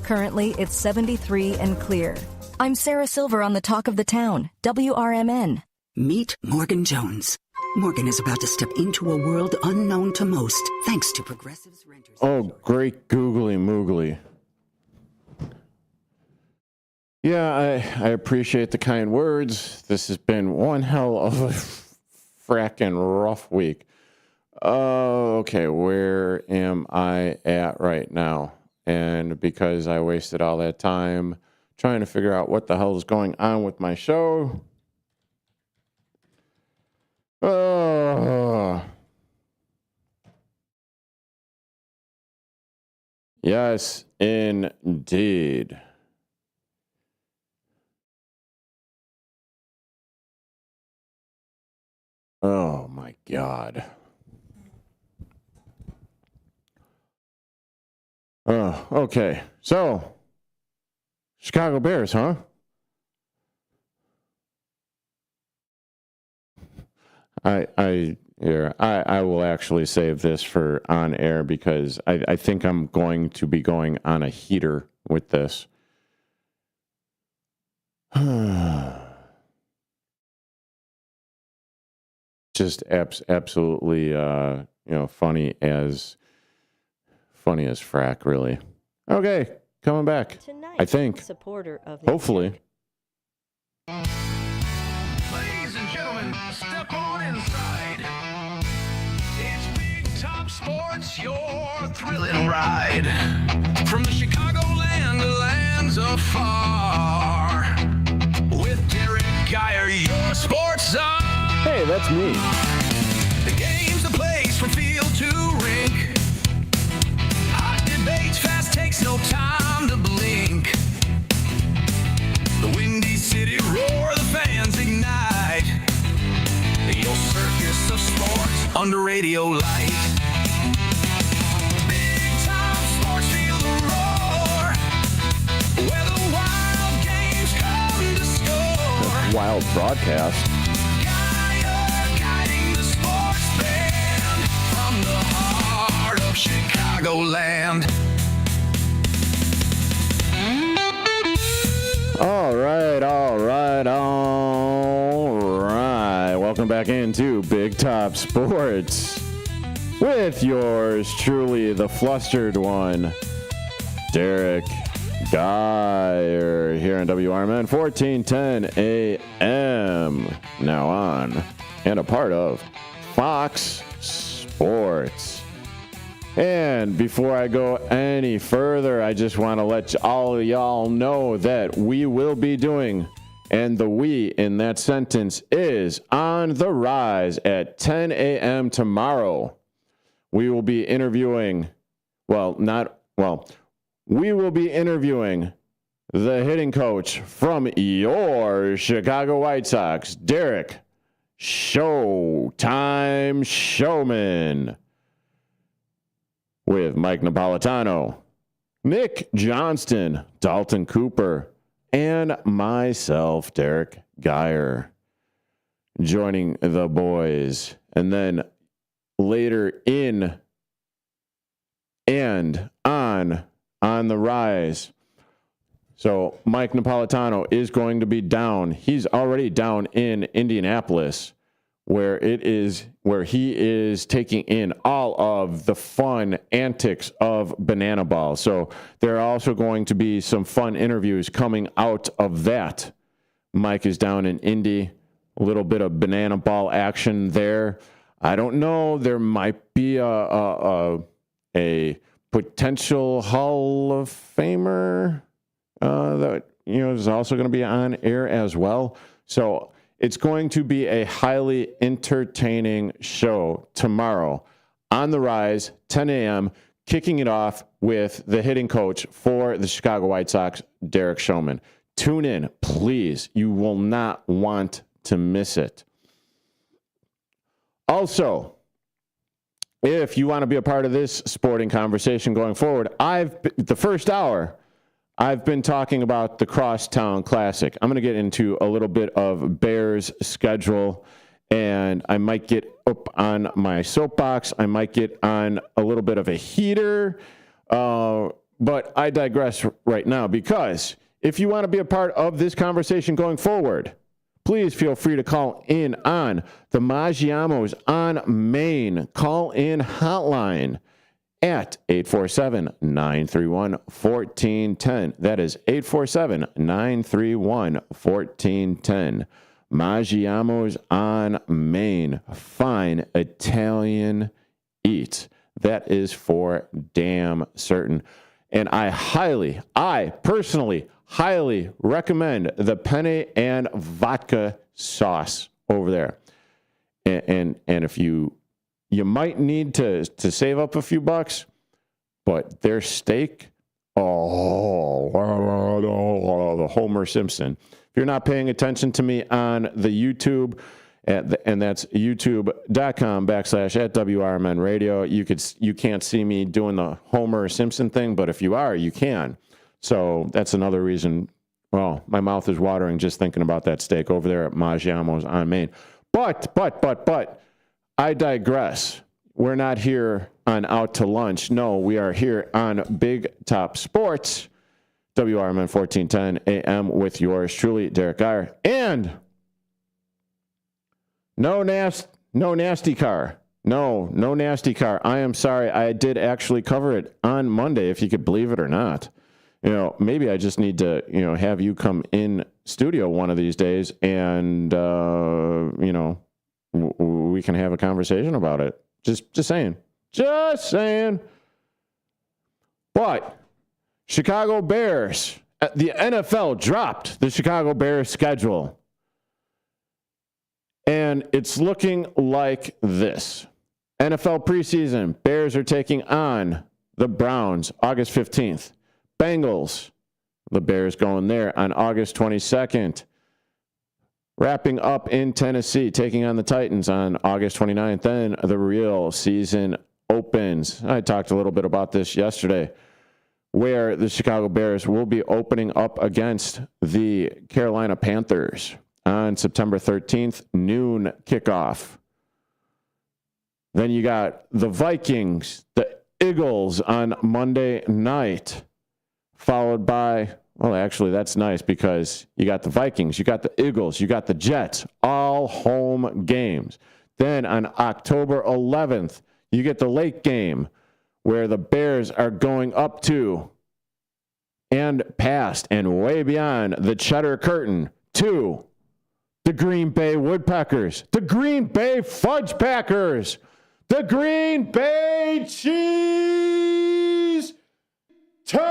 Currently, it's 73 and clear. I'm Sarah Silver on the Talk of the Town, WRMN. Meet Morgan Jones. Morgan is about to step into a world unknown to most, thanks to Progressive's Renters. Oh, great googly moogly. Yeah, I appreciate the kind words. This has been one hell of a frackin' rough week. Okay, where am I at right now? And because I wasted all that time trying to figure out what the hell is going on with my show. Yes, indeed. Oh my God. Okay. So, Chicago Bears, huh? I will actually save this for on air because I think I'm going to be going on a heater with this. Just absolutely, funny as frack, really. Okay, coming back. Tonight, I think. Supporter of Hopefully. Ladies and gentlemen, step on inside. It's Big Top Sports, your thrilling ride. From the Chicagoland to lands afar. With Derrick Geyer, your sports czar. Hey, that's me. The game's the place from field to rink. Hot debates, fast takes, no time to blink. The windy Big time sports, feel the roar. Where the wild games come to score. Wild broadcast. Guiding the sports band from the heart of Chicagoland. All right. Welcome back into Big Top Sports with yours truly, the flustered one, Derrick Geyer, here on WRMN 1410 AM. Now on and a part of Fox Sports. And before I go any further, I just want to let all of y'all know that we will be doing, and the we in that sentence is on the rise at 10 a.m. tomorrow. We will be interviewing, we will be interviewing the hitting coach from your Chicago White Sox, Derrick Showtime Showman, with Mike Napolitano, Nick Johnston, Dalton Cooper, and myself, Derrick Geyer, joining the boys. And then later in and on the rise. So Mike Napolitano is going to be down. He's already down in Indianapolis, where he is taking in all of the fun antics of Banana Ball. So there are also going to be some fun interviews coming out of that. Mike is down in Indy, a little bit of Banana Ball action there. I don't know. There might be a potential Hall of Famer that is also going to be on air as well. So it's going to be a highly entertaining show tomorrow on the rise, 10 a.m., kicking it off with the hitting coach for the Chicago White Sox, Derrick Showman. Tune in, please. You will not want to miss it. Also, if you want to be a part of this sporting conversation going forward, the first hour, I've been talking about the Crosstown Classic. I'm going to get into a little bit of Bears schedule, and I might get up on my soapbox. I might get on a little bit of a heater, but I digress right now, because if you want to be a part of this conversation going forward, please feel free to call in on the Magiamos on Main call-in hotline at 847-931-1410. That is 847-931-1410. Magiamo's on Main. Fine Italian eats. That is for damn certain. And I personally highly recommend the penne and vodka sauce over there. And if you might need to save up a few bucks, but their steak, the Homer Simpson. If you're not paying attention to me on the YouTube, and that's youtube.com/@WRMN radio, you can't see me doing the Homer Simpson thing, but if you are, you can. So that's another reason. Well, my mouth is watering just thinking about that steak over there at Magiamo's on Main. But I digress. We're not here on Out to Lunch. No, we are here on Big Top Sports, WRMN 1410 AM with yours truly, Derrick Geyer. And no nasty car. No nasty car. I am sorry. I did actually cover it on Monday, if you could believe it or not. Maybe I just need to, have you come in studio one of these days and, we can have a conversation about it. Just saying. But Chicago Bears, the NFL dropped the Chicago Bears schedule. And it's looking like this. NFL preseason, Bears are taking on the Browns August 15th. Bengals, the Bears going there on August 22nd. wrapping up in Tennessee, taking on the Titans on August 29th. Then the real season opens. I talked a little bit about this yesterday, where the Chicago Bears will be opening up against the Carolina Panthers on September 13th, noon kickoff. Then you got the Vikings, the Eagles on Monday night, followed by, well, actually, that's nice because you got the Vikings, you got the Eagles, you got the Jets, all home games. Then on October 11th, you get the late game where the Bears are going up to and past and way beyond the Cheddar Curtain to the Green Bay Woodpeckers, the Green Bay Fudge Packers, the Green Bay Cheese Turds.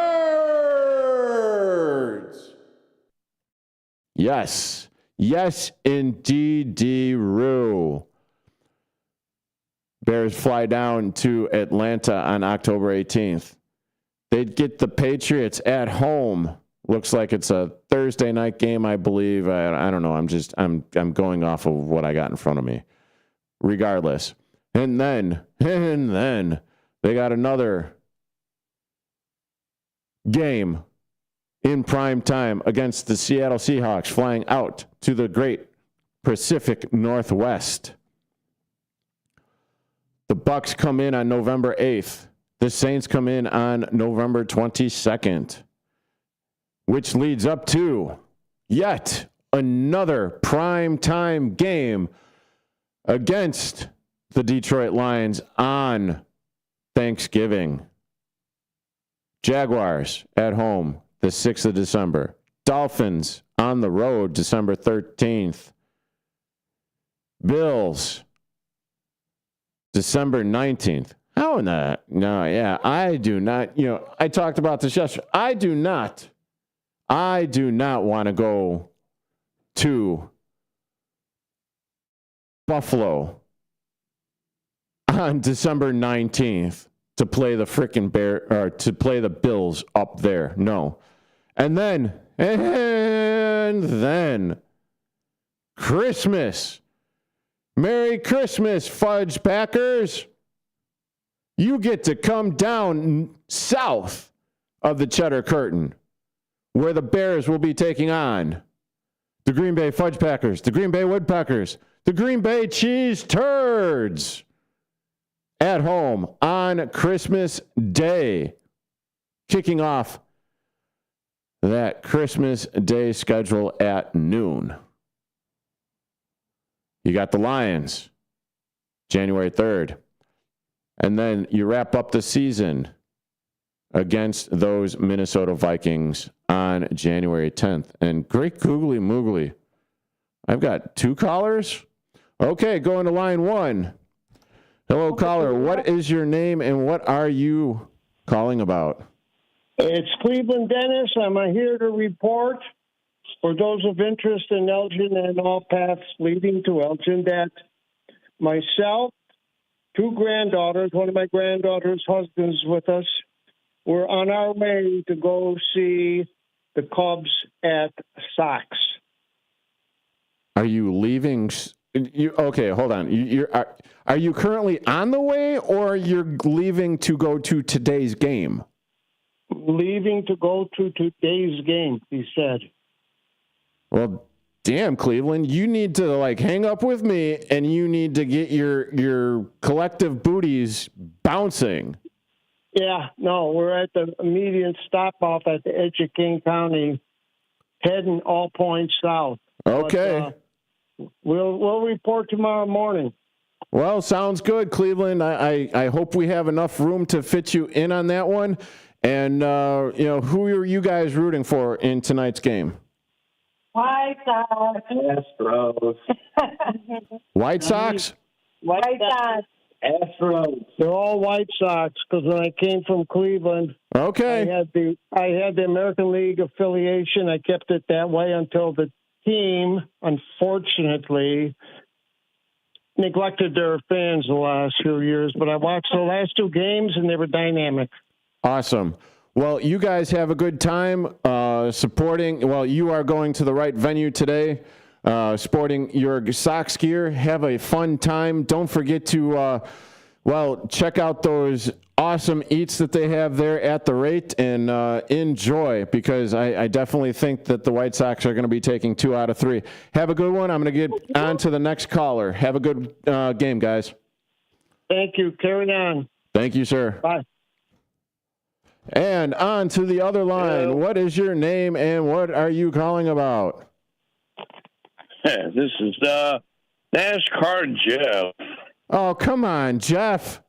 Yes, indeed-roo. Bears fly down to Atlanta on October 18th. They'd get the Patriots at home. Looks like it's a Thursday night game, I believe. I don't know. I'm going off of what I got in front of me. Regardless. And then they got another game in prime time against the Seattle Seahawks, flying out to the great Pacific Northwest. The Bucs come in on November 8th. The Saints come in on November 22nd, which leads up to yet another prime time game against the Detroit Lions on Thanksgiving. Jaguars at home, the 6th of December. Dolphins on the road, December 13th. Bills, December 19th. How in that? No, yeah, I do not. I talked about this yesterday. I do not want to go to Buffalo on December 19th to play the frickin' to play the Bills up there. No. And then Christmas. Merry Christmas, Fudge Packers. You get to come down south of the Cheddar Curtain, where the Bears will be taking on the Green Bay Fudge Packers, the Green Bay Woodpeckers, the Green Bay Cheese Turds at home on Christmas Day, kicking off that Christmas Day schedule at noon. You got the Lions, January 3rd. And then you wrap up the season against those Minnesota Vikings on January 10th. And great googly moogly. I've got 2 callers. Okay, going to line 1. Hello, caller. What is your name and what are you calling about? It's Cleveland Dennis. I'm here to report for those of interest in Elgin and all paths leading to Elgin that myself, 2 granddaughters, one of my granddaughters' husbands with us, we're on our way to go see the Cubs at Sox. Are you leaving? Okay, hold on. Are you currently on the way, or you're leaving to go to today's game? Leaving to go to today's game, he said. Well, damn, Cleveland, you need to hang up with me, and you need to get your collective booties bouncing. Yeah, no, we're at the immediate stop off at the edge of King County, heading all points south. Okay. But, we'll report tomorrow morning. Well, sounds good, Cleveland. I hope we have enough room to fit you in on that one. And who are you guys rooting for in tonight's game? White Sox. Astros. White Sox? White Sox. Astros. They're all White Sox because when I came from Cleveland, okay, I had the American League affiliation. I kept it that way until the team, unfortunately, neglected their fans the last few years. But I watched the last 2 games and they were dynamic. Awesome. Well, you guys have a good time supporting. Well, you are going to the right venue today. sporting your Sox gear. Have a fun time. Don't forget to, check out those awesome eats that they have there at the rate and enjoy, because I definitely think that the White Sox are going to be taking 2 out of 3. Have a good one. I'm going to get on to the next caller. Have a good game, guys. Thank you. Carry on. Thank you, sir. Bye. And on to the other line. Hello. What is your name and what are you calling about? This is NASCAR Jeff. Oh, come on, Jeff.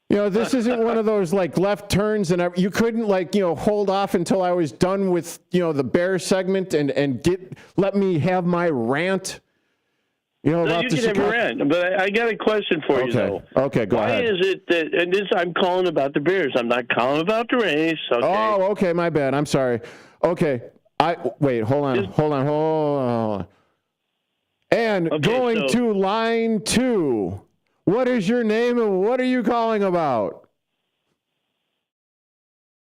This isn't one of those like left turns, and you couldn't hold off until I was done with the Bears segment and let me have my rant. No, about you the can have a rant, but I got a question for you though. Okay, go ahead. Why is it that? And this, I'm calling about the Bears. I'm not calling about the race. Okay. Oh, okay, my bad. I'm sorry. Okay, hold on. And going to line 2. What is your name and what are you calling about?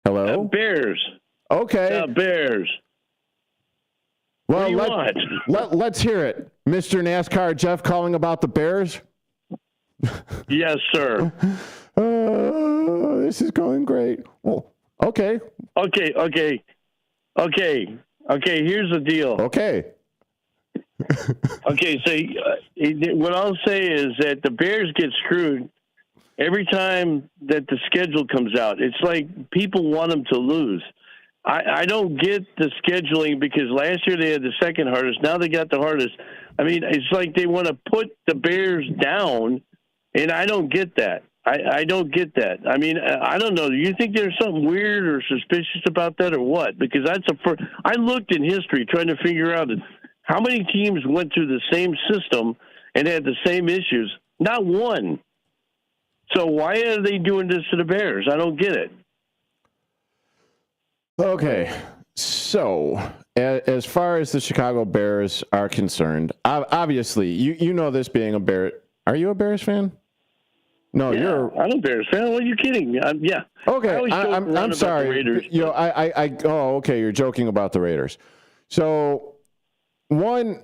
Hello? Bears. Okay. Bears. Well, what do you want? Let's hear it. Mr. NASCAR Jeff calling about the Bears? Yes, sir. This is going great. Well, okay. Okay, here's the deal. Okay. Okay, so what I'll say is that the Bears get screwed every time that the schedule comes out. It's like people want them to lose. I don't get the scheduling, because last year they had the second hardest. Now they got the hardest. I mean, it's like they want to put the Bears down, and I don't get that. I don't get that. I mean, I don't know. Do you think there's something weird or suspicious about that or what? Because I looked in history trying to figure out how many teams went through the same system and had the same issues. Not one. So why are they doing this to the Bears? I don't get it. Okay, so as far as the Chicago Bears are concerned, obviously, you know this being a Bear. Are you a Bears fan? No, I'm a Bears fan. What are you kidding? Yeah. Okay, I'm sorry. Okay, you're joking about the Raiders. So, one,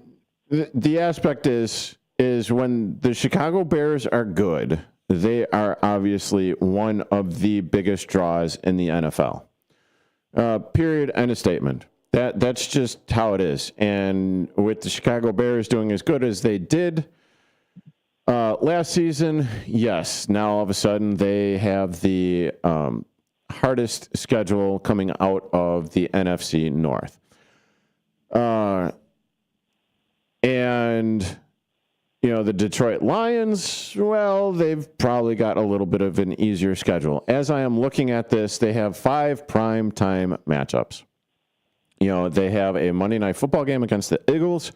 the aspect is when the Chicago Bears are good, they are obviously one of the biggest draws in the NFL. Period. End of statement. That's just how it is. And with the Chicago Bears doing as good as they did last season, yes, now all of a sudden they have the hardest schedule coming out of the NFC North. And the Detroit Lions, well, they've probably got a little bit of an easier schedule. As I am looking at this, they have 5 prime time matchups. They have a Monday night football game against the Eagles,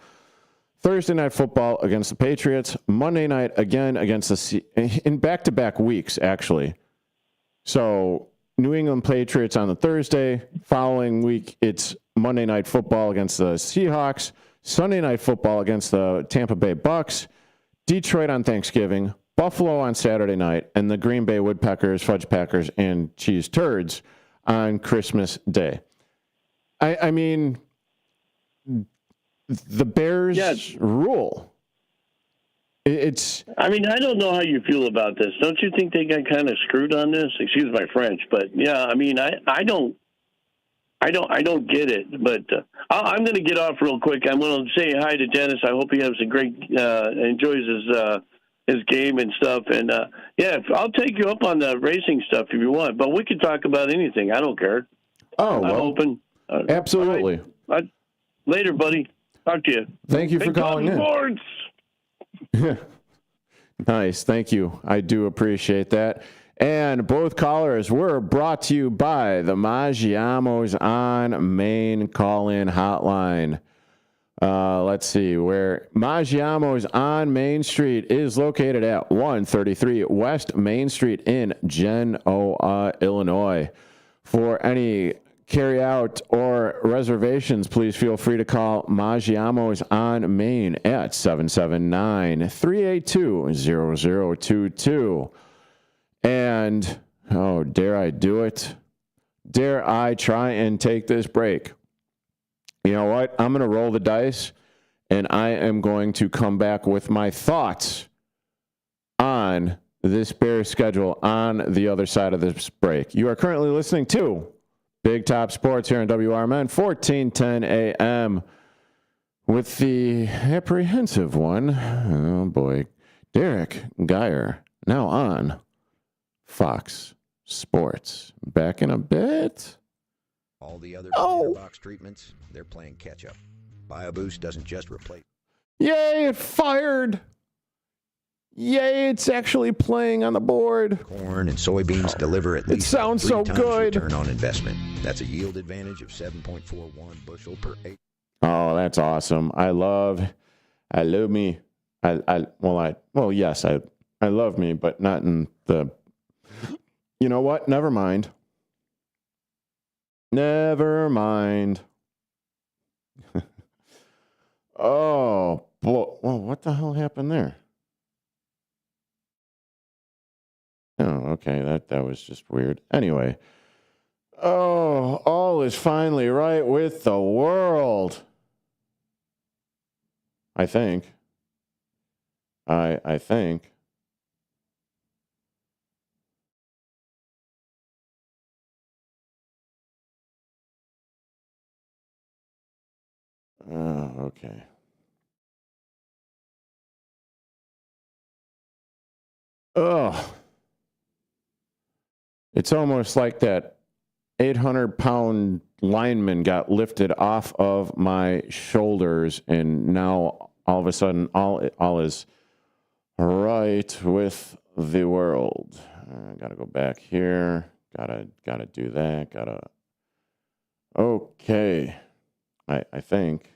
Thursday night football against the Patriots, Monday night again against in back-to-back weeks, actually. So New England Patriots on the Thursday, following week, it's Monday night football against the Seahawks, Sunday night football against the Tampa Bay Bucks, Detroit on Thanksgiving, Buffalo on Saturday night, and the Green Bay Woodpeckers, Fudge Packers, and Cheese Turds on Christmas Day. I mean, the Bears rule. I mean, I don't know how you feel about this. Don't you think they got kind of screwed on this? Excuse my French, but yeah, I mean, I don't get it. But I'm going to get off real quick. I'm going to say hi to Dennis. I hope he has a great, enjoys his game and stuff. And I'll take you up on the racing stuff if you want. But we can talk about anything. I don't care. Oh, I'm open. Absolutely. Later, buddy. Talk to you. Thank you for calling in. Sports. Nice. Thank you. I do appreciate that. And both callers were brought to you by the Magiamo's on Main call-in hotline. Let's see where Magiamo's on Main Street is located at 133 West Main Street in Genoa, Illinois. For any carry out or reservations, please feel free to call Magiamo's on Main at 779-382-0022. And, dare I do it? Dare I try and take this break? You know what? I'm going to roll the dice, and I am going to come back with my thoughts on this Bears schedule on the other side of this break. You are currently listening to Big Top Sports here on WRMN 1410 AM with the apprehensive one. Oh boy, Derrick Geyer, now on Fox Sports. Back in a bit. All the other box treatments, they're playing catch up. BioBoost doesn't just replace. Yay, it fired. Yay, it's actually playing on the board. Corn and soybeans deliver at least it sounds 3 so times good. Return on investment. That's a yield advantage of 7.41 bushel per acre. Oh, that's awesome. I love me. I love me, but not in the, you know what? Never mind. Oh, boy. Well, what the hell happened there? Oh, okay. That was just weird. Anyway. Oh, all is finally right with the world. I think. I think. Oh, okay. Oh. It's almost like that 800-pound lineman got lifted off of my shoulders, and now all of a sudden all is right with the world. I gotta go back here. Gotta do that. Okay. I think.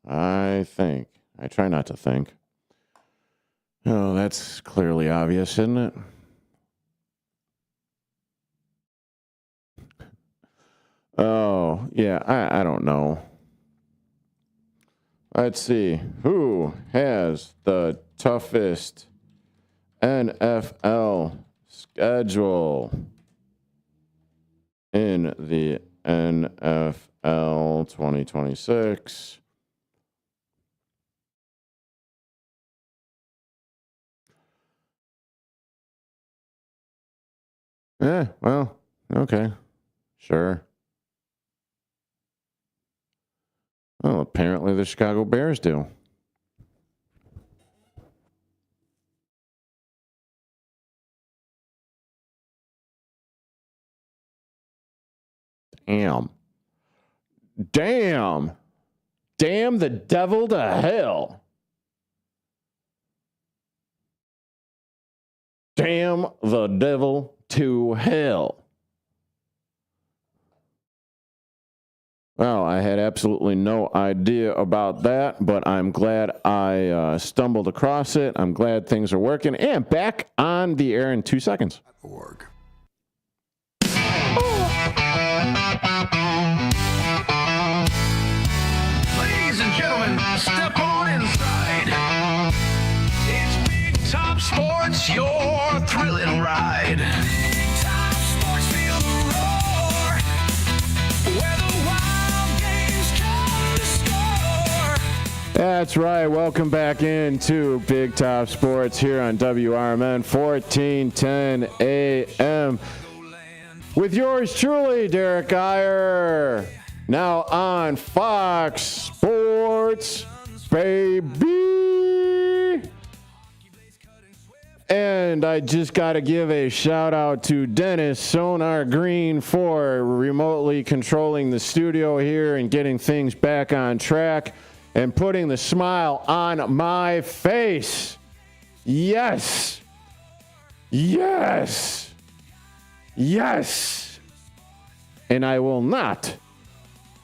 I try not to think. Oh, that's clearly obvious, isn't it? Oh, yeah, I don't know. Let's see. Who has the toughest NFL schedule in the NFL 2026? Well, okay. Sure. Well, apparently the Chicago Bears do. Damn the devil to hell. Damn the devil to hell. Well, I had absolutely no idea about that, but I'm glad I stumbled across it. I'm glad things are working. And back on the air in 2 seconds. Ladies and gentlemen, step on inside. It's Big Top Sports, your thrilling ride. Big Top Sports, feel the roar. Where the wild games come to score. That's right. Welcome back into Big Top Sports here on WRMN 1410 AM. With yours truly, Derrick Geyer. Now on Fox Sports, baby. And I just got to give a shout out to Dennis Sonar Green for remotely controlling the studio here and getting things back on track and putting the smile on my face. Yes. Yes. Yes. And I will not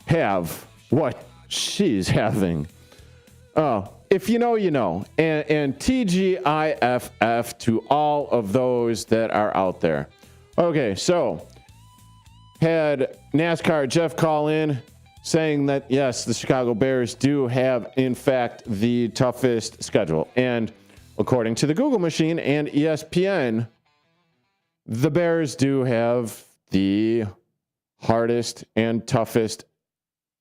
have what she's having. Oh, if you know, you know. And TGIFF to all of those that are out there. Okay, so had NASCAR Jeff call in saying that, yes, the Chicago Bears do have, in fact, the toughest schedule. And according to the Google machine and ESPN, the Bears do have the hardest and toughest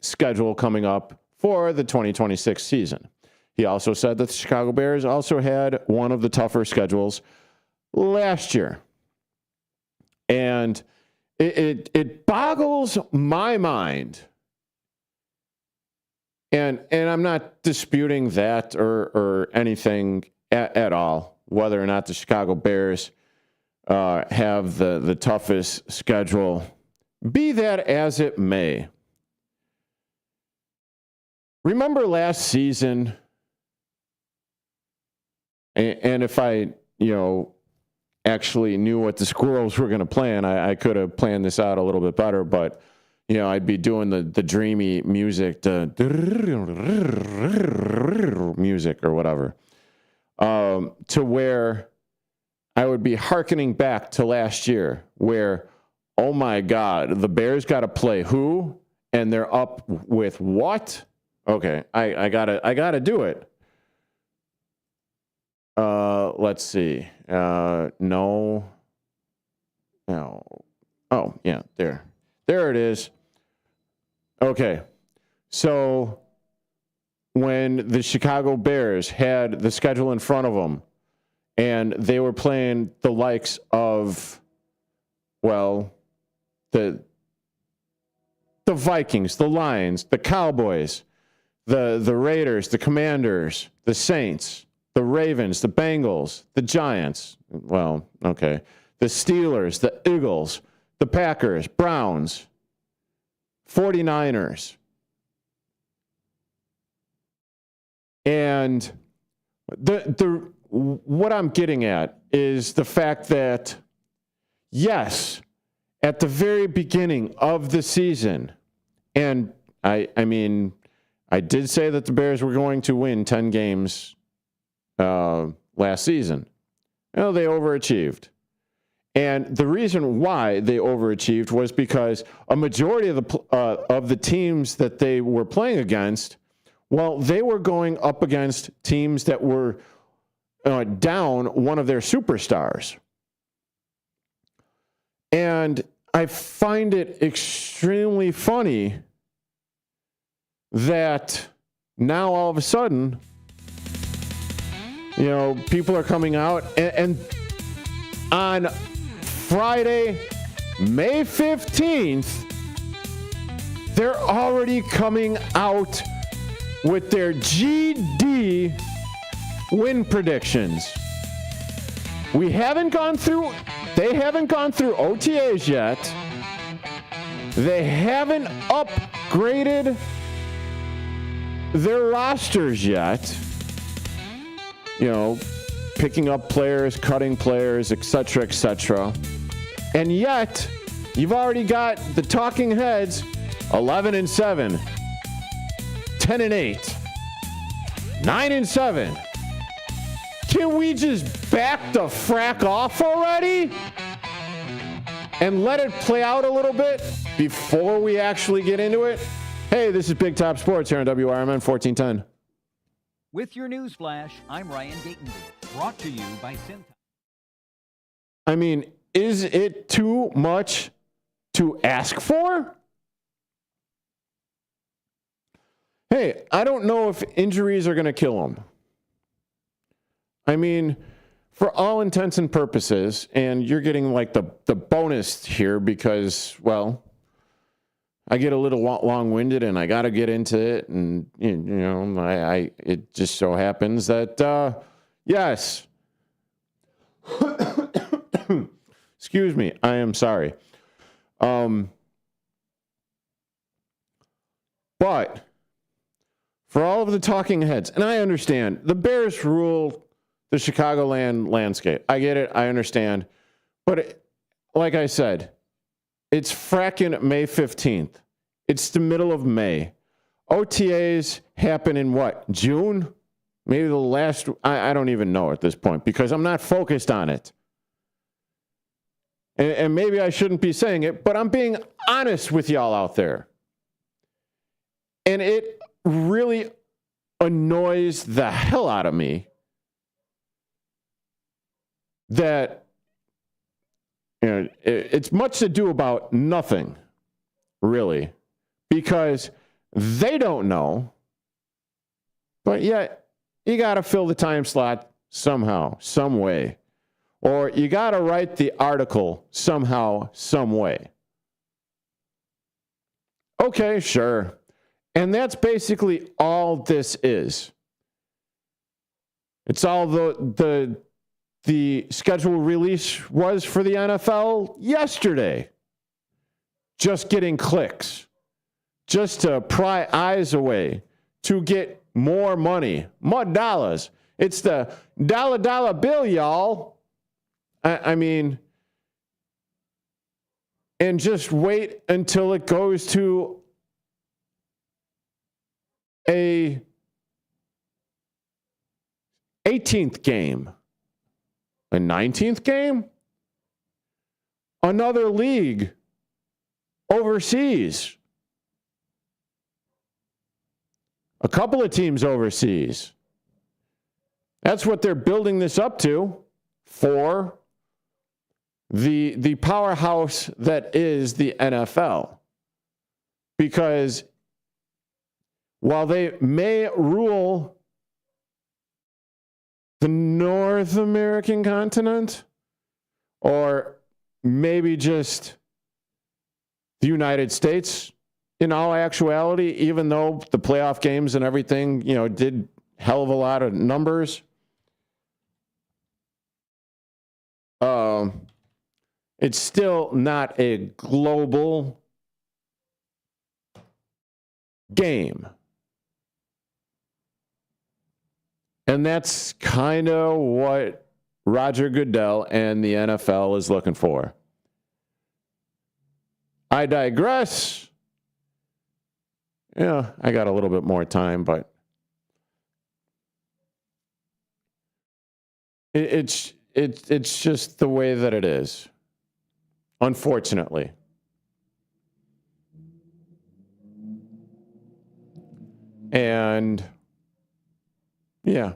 schedule coming up for the 2026 season. He also said that the Chicago Bears also had one of the tougher schedules last year. And it boggles my mind. And I'm not disputing that or anything at all, whether or not the Chicago Bears have the toughest schedule. Be that as it may. Remember last season, and if I, actually knew what the Squirrels were going to plan, I could have planned this out a little bit better, but, I'd be doing the dreamy music, the music or whatever, to where I would be hearkening back to last year where, oh my God, the Bears got to play who? And they're up with what? Okay, I gotta do it. Let's see. No. Oh, yeah, there it is. Okay. So when the Chicago Bears had the schedule in front of them and they were playing the likes of, well, the Vikings, the Lions, the Cowboys, the Raiders, the Commanders, the Saints, the Ravens, the Bengals, the Giants, well, okay, the Steelers, the Eagles, the Packers, Browns, 49ers. And what I'm getting at is the fact that, yes, at the very beginning of the season, and I mean, I did say that the Bears were going to win 10 games last season. Well, they overachieved. And the reason why they overachieved was because a majority of the teams that they were playing against, well, they were going up against teams that were down one of their superstars. And I find it extremely funny that now all of a sudden, people are coming out and on Friday, May 15th, they're already coming out with their GD win predictions. They haven't gone through OTAs yet. They haven't upgraded their rosters yet. Picking up players, cutting players, etc., etc. And yet, you've already got the talking heads 11-7, 10-8, 9-7. Can we just back the frack off already and let it play out a little bit before we actually get into it? Hey, this is Big Top Sports here on WRMN 1410. With your news flash, I'm Ryan Gatenby, brought to you by Cintas. I mean, is it too much to ask for? Hey, I don't know if injuries are going to kill him. I mean, for all intents and purposes, and you're getting like the bonus here because, well, I get a little long-winded and I got to get into it. And, it just so happens that, yes. Excuse me. I am sorry. But for all of the talking heads, and I understand, the Bears rule the Chicagoland landscape. I get it. I understand. But like I said, it's fracking May 15th. It's the middle of May. OTAs happen in what? June? Maybe the last, I don't even know at this point because I'm not focused on it. And maybe I shouldn't be saying it, but I'm being honest with y'all out there. And it really annoys the hell out of me that, it's much to do about nothing, really, because they don't know, but yet you got to fill the time slot somehow, some way. Or you got to write the article somehow, some way. Okay, sure. And that's basically all this is. It's all the schedule release was for the NFL yesterday. Just getting clicks. Just to pry eyes away. To get more money. More dollars. It's the dollar bill, y'all. I mean, and just wait until it goes to a 18th game, a 19th game, another league overseas, a couple of teams overseas. That's what they're building this up to for the powerhouse that is the NFL. Because while they may rule the North American continent, or maybe just the United States in all actuality, even though the playoff games and everything, did hell of a lot of numbers. It's still not a global game. And that's kind of what Roger Goodell and the NFL is looking for. I digress. Yeah, I got a little bit more time, but it's just the way that it is, unfortunately. And yeah.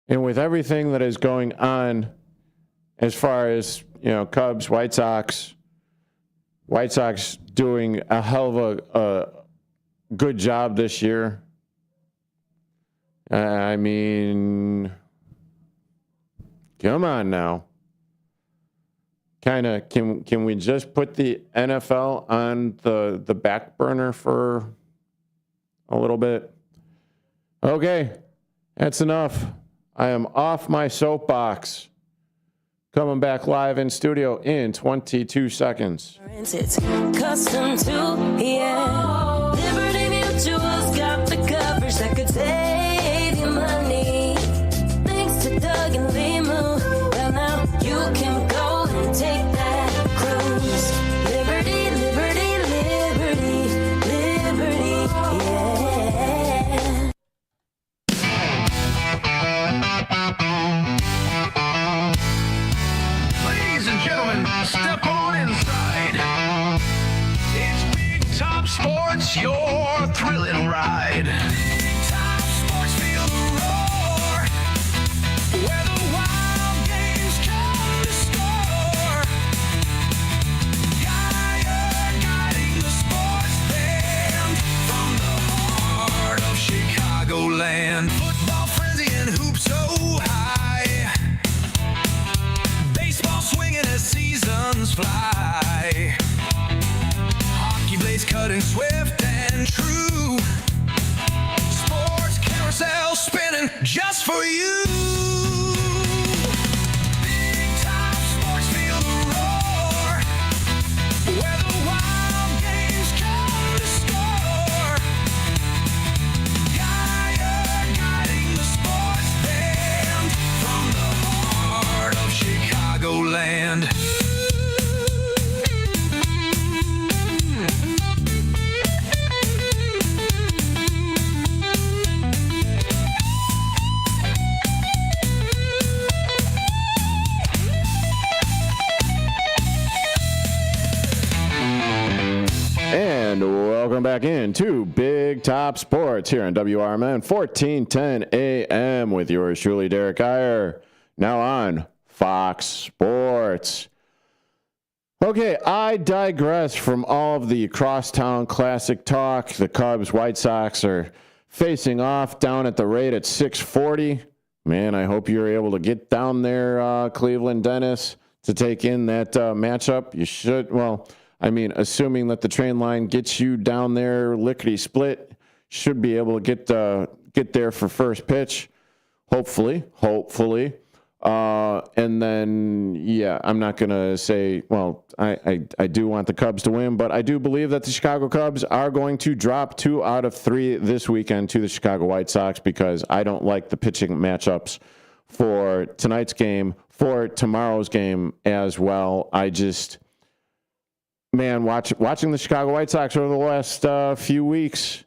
And with everything that is going on as far as, Cubs, White Sox doing a hell of a good job this year. I mean, come on now. Kind of, can we just put the NFL on the back burner for a little bit? Okay, that's enough. I am off my soapbox. Coming back live in studio in 22 seconds. It's custom to, yeah. Liberty Mutual's got the coverage that could save you money. Thanks to Doug and Limu. Well, now you can go and take that cruise. Liberty, liberty, liberty, liberty, yeah. Ladies and gentlemen, step on inside. It's Big Top Sports, your thrilling ride. Big Top Sports, feel the roar. Where the wild games come to score. Geyer guiding the sports band from the heart of Chicagoland. Football frenzy and hoops so high. Baseball swinging as seasons fly. Hockey blades cutting swift and true. Sports carousel spinning just for you. Big Top Sports, feel the roar. Where the wild games come to score. Geyer guiding the sports band from the heart of Chicagoland. And welcome back into Big Top Sports here on WRMN 1410 AM with yours truly, Derrick Geyer. Now on Fox Sports. Okay, I digress from all of the crosstown classic talk. The Cubs, White Sox are facing off down at the rate at 6:40. Man, I hope you're able to get down there, Cleveland Dennis, to take in that matchup. You should. Well, I mean, assuming that the train line gets you down there lickety split, should be able to get there for first pitch. Hopefully. And then, yeah, I'm not going to say, well, I do want the Cubs to win, but I do believe that the Chicago Cubs are going to drop 2 out of 3 this weekend to the Chicago White Sox because I don't like the pitching matchups for tonight's game, for tomorrow's game as well. I just, man, watching the Chicago White Sox over the last few weeks,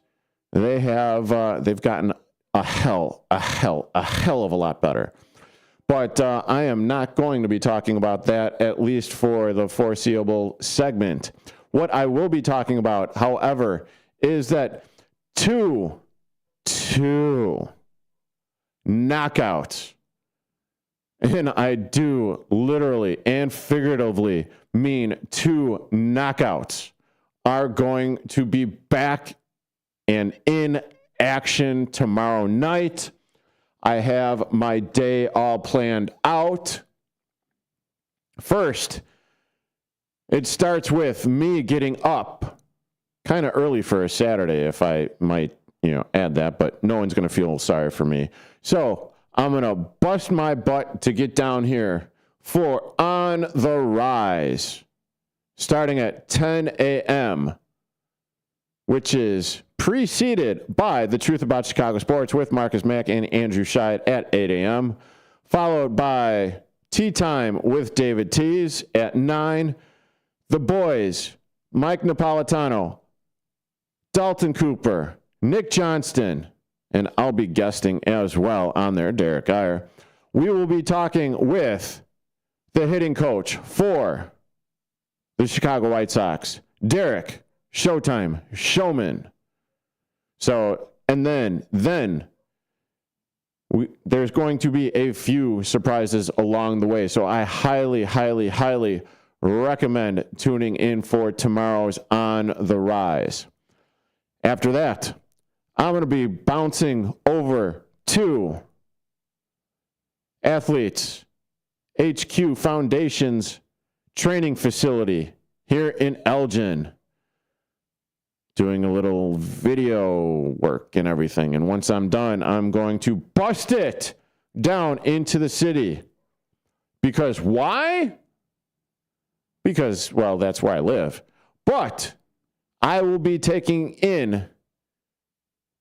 they've gotten a hell of a lot better. But I am not going to be talking about that, at least for the foreseeable segment. What I will be talking about, however, is that two knockouts, and I do literally and figuratively mean 2 knockouts, are going to be back and in action tomorrow night. I have my day all planned out. First, it starts with me getting up kind of early for a Saturday, if I might, add that, but no one's going to feel sorry for me. So I'm going to bust my butt to get down here for On the Rise, starting at 10 a.m., which is preceded by The Truth About Chicago Sports with Marcus Mack and Andrew Scheid at 8 a.m., followed by Tea Time with David Tees at 9. The Boys, Mike Napolitano, Dalton Cooper, Nick Johnston, and I'll be guesting as well on there, Derrick Geyer. We will be talking with the hitting coach for the Chicago White Sox, Derrick Showtime Showman. So, and then there's going to be a few surprises along the way. So I highly recommend tuning in for tomorrow's On the Rise. After that, I'm going to be bouncing over to Athletes HQ Foundation's training facility here in Elgin, doing a little video work and everything. And once I'm done, I'm going to bust it down into the city. Because why? Because, well, that's where I live. But I will be taking in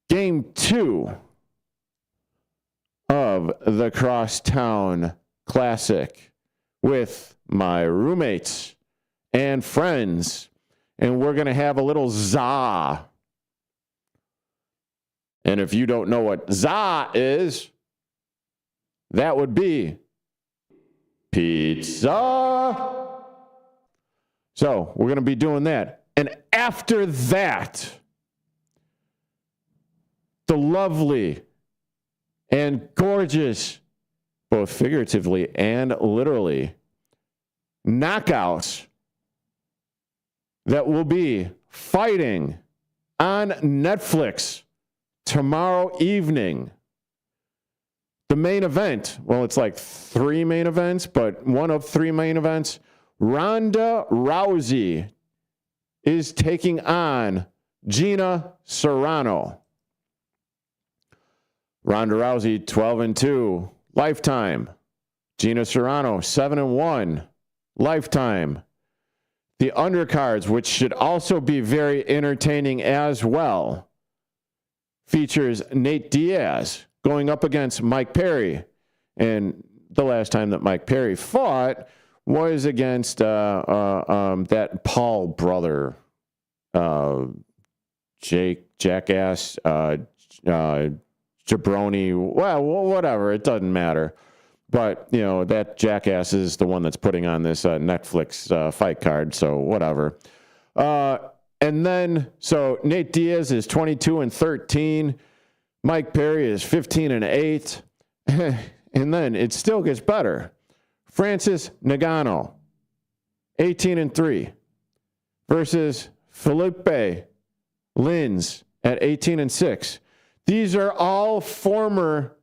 Game 2 of the Crosstown Classic with my roommates and friends. And we're going to have a little za. And if you don't know what za is, that would be pizza. So we're going to be doing that. And after that, the lovely and gorgeous, both figuratively and literally, knockouts that will be fighting on Netflix tomorrow evening. The main event, well, it's like 3 main events, but one of 3 main events, Ronda Rousey is taking on Gina Carano. Ronda Rousey, 12-2, lifetime. Gina Carano, 7-1, lifetime. The undercards, which should also be very entertaining as well, features Nate Diaz going up against Mike Perry. And the last time that Mike Perry fought was against that Paul brother, Jackass, Jabroni, well, whatever, it doesn't matter. But, that Jackass is the one that's putting on this Netflix fight card, so whatever. And then, so Nate Diaz is 22-13. Mike Perry is 15-8. And then it still gets better. Francis Ngannou, 18-3, versus Felipe Lins at 18-6. These are all former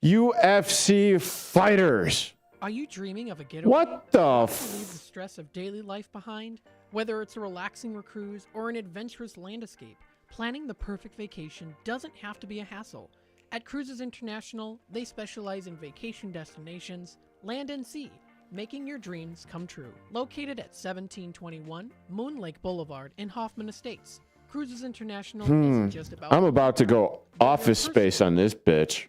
UFC fighters. Are you dreaming of a getaway? What the Want to leave the stress of daily life behind? Whether it's a relaxing cruise or an adventurous land escape, planning the perfect vacation doesn't have to be a hassle. At Cruises International, they specialize in vacation destinations, land and sea, making your dreams come true. Located at 1721 Moon Lake Boulevard in Hoffman Estates, Cruises International isn't just about... I'm about to go Office Space on this bitch.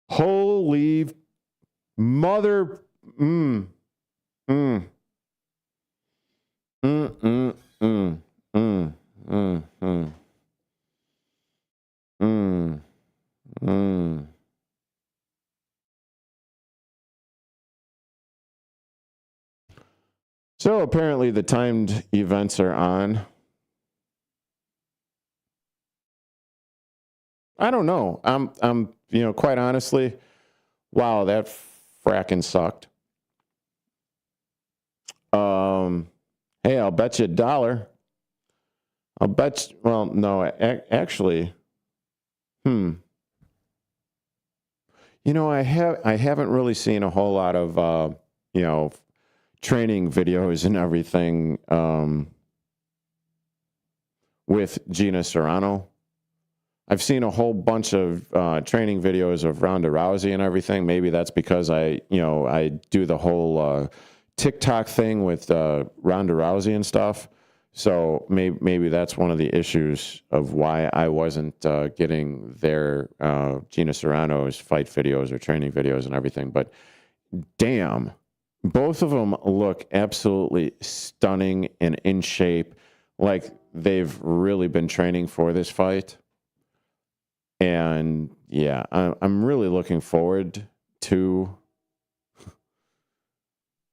Holy mother... So apparently the timed events are on. I don't know. I'm quite honestly, wow, that fracking sucked. Hey, I'll bet you $1. I'll bet you, well, no, actually, I haven't really seen a whole lot of, training videos and everything with Gina Serrano. I've seen a whole bunch of training videos of Ronda Rousey and everything. Maybe that's because I do the whole TikTok thing with Ronda Rousey and stuff. So maybe that's one of the issues of why I wasn't getting their Gina Serrano's fight videos or training videos and everything. But damn, both of them look absolutely stunning and in shape, like they've really been training for this fight. And yeah, I'm really looking forward to...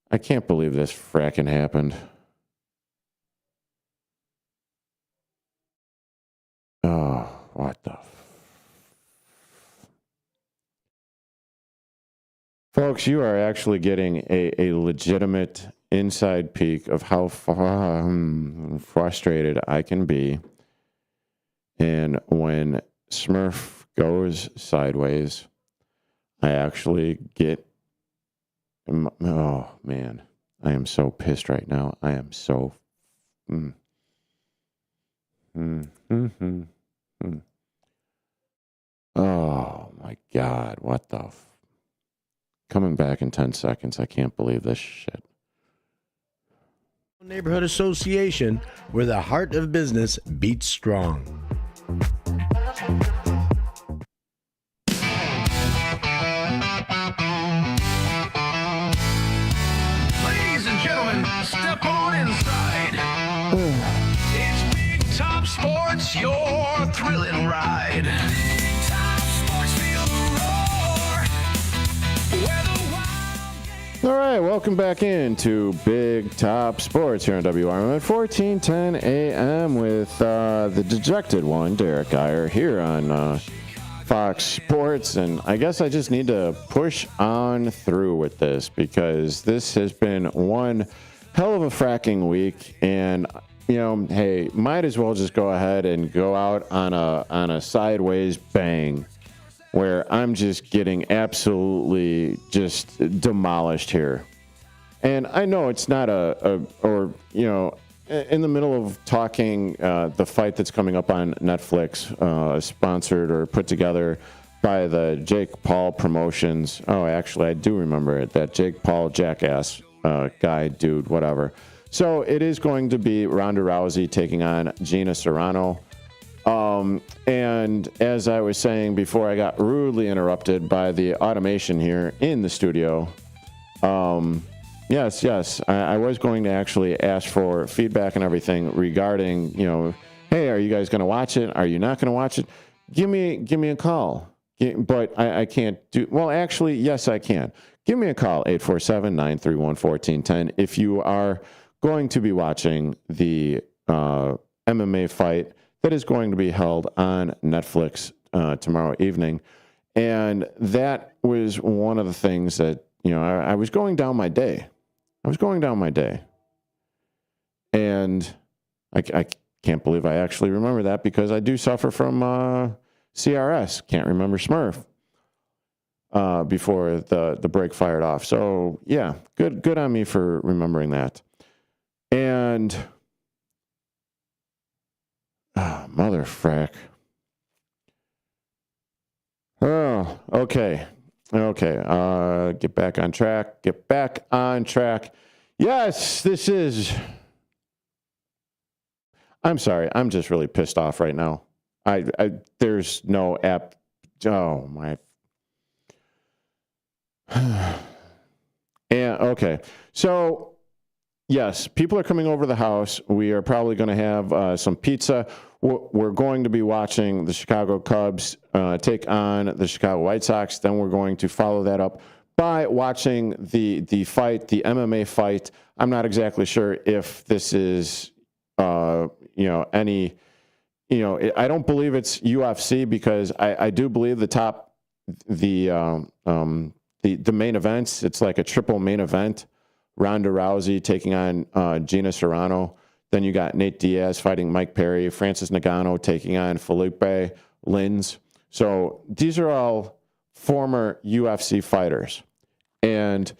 I can't believe this fracking happened. Oh, what the... Folks, you are actually getting a legitimate inside peek of how frustrated I can be. And when Smurf goes sideways, I actually get... Oh, man. I am so pissed right now. I am so... Oh, my God. What the... Coming back in 10 seconds. I can't believe this shit. Neighborhood Association, where the heart of business beats strong. Ladies and gentlemen, step on inside. It's Big Top Sports, your thrilling ride. Big Top Sports, feel the roar. Where the All right, welcome back into Big Top Sports here on WRMN at 1410 a.m. with the dejected one, Derrick Geyer, here on Fox Sports. And I guess I just need to push on through with this because this has been one hell of a fracking week. And, hey, might as well just go ahead and go out on a sideways bang, where I'm just getting absolutely just demolished here. And I know it's not in the middle of talking the fight that's coming up on Netflix, sponsored or put together by the Jake Paul promotions. Oh, actually, I do remember it, that Jake Paul jackass guy, dude, whatever. So it is going to be Ronda Rousey taking on Gina Serrano. And as I was saying before, I got rudely interrupted by the automation here in the studio. Yes, I was going to actually ask for feedback and everything regarding, hey, are you guys going to watch it? Are you not going to watch it? Give me a call. But I can't do, well, actually, yes, I can. Give me a call, 847-931-1410. If you are going to be watching the MMA fight that is going to be held on Netflix tomorrow evening. And that was one of the things that I was going down my day. And I can't believe I actually remember that because I do suffer from CRS. Can't remember Smurf before the break fired off. So, yeah, good on me for remembering that. And, mother frack. Oh, okay. Get back on track. Yes, this is... I'm sorry. I'm just really pissed off right now. There's no app. Oh, my... And, okay. So, yes, people are coming over to the house. We are probably going to have some pizza. We're going to be watching the Chicago Cubs take on the Chicago White Sox. Then we're going to follow that up by watching the fight, the MMA fight. I'm not exactly sure if this is, I don't believe it's UFC because I do believe the main events, it's like a triple main event. Ronda Rousey taking on Gina Carano. Then you got Nate Diaz fighting Mike Perry, Francis Ngannou taking on Felipe Lins. So these are all former UFC fighters. And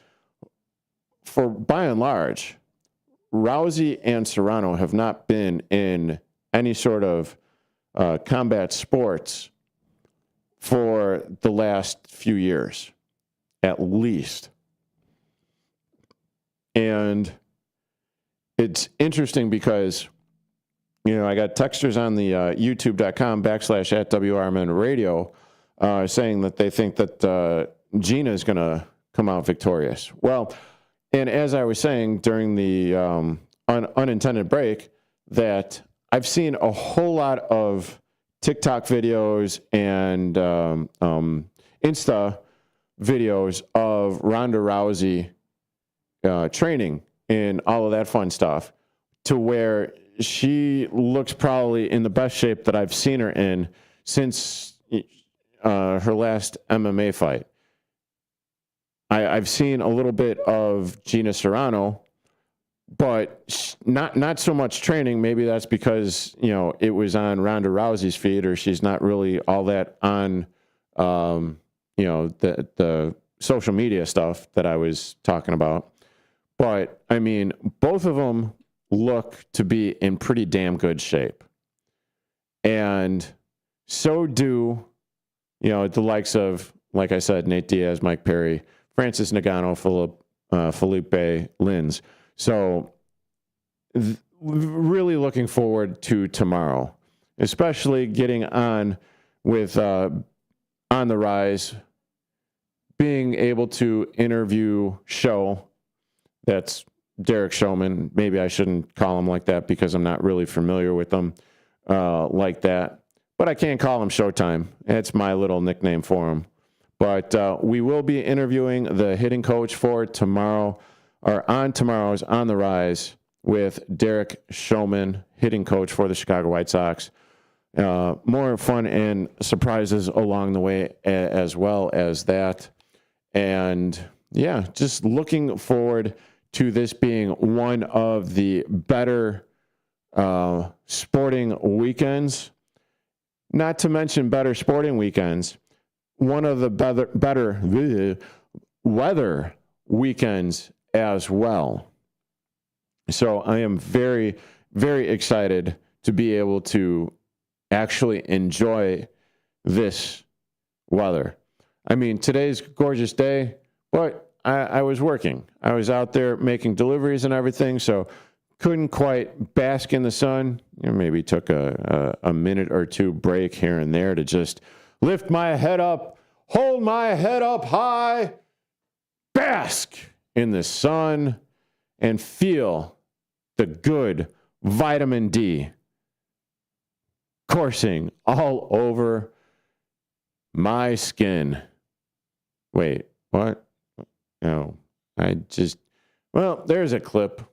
by and large, Rousey and Serrano have not been in any sort of combat sports for the last few years, at least. And it's interesting because, I got texters on the youtube.com/@WRMN radio saying that they think that Gina is going to come out victorious. Well, and as I was saying during the unintended break, that I've seen a whole lot of TikTok videos and Insta videos of Ronda Rousey training and all of that fun stuff, to where she looks probably in the best shape that I've seen her in since her last MMA fight. I've seen a little bit of Gina Carano, but not so much training. Maybe that's because, it was on Ronda Rousey's feed, or she's not really all that on, the social media stuff that I was talking about. But, I mean, both of them look to be in pretty damn good shape. And so do, the likes of, like I said, Nate Diaz, Mike Perry, Francis Ngannou, Felipe Lins. So, really looking forward to tomorrow, especially getting on with On the Rise, being able to interview Show. That's Derrick Showman. Maybe I shouldn't call him like that because I'm not really familiar with them like that. But I can't call him Showtime. It's my little nickname for him. But we will be interviewing the hitting coach for tomorrow, or on tomorrow's On the Rise, with Derrick Showman, hitting coach for the Chicago White Sox. More fun and surprises along the way as well as that. And, yeah, just looking forward to this being one of the better sporting weekends. Not to mention better sporting weekends, one of the better weather weekends as well. So I am very, very excited to be able to actually enjoy this weather. I mean, today's a gorgeous day, but I was working. I was out there making deliveries and everything, so couldn't quite bask in the sun. Maybe took a minute or two break here and there to just lift my head up, hold my head up high, bask in the sun, and feel the good vitamin D coursing all over my skin. Wait, what? No, there's a clip.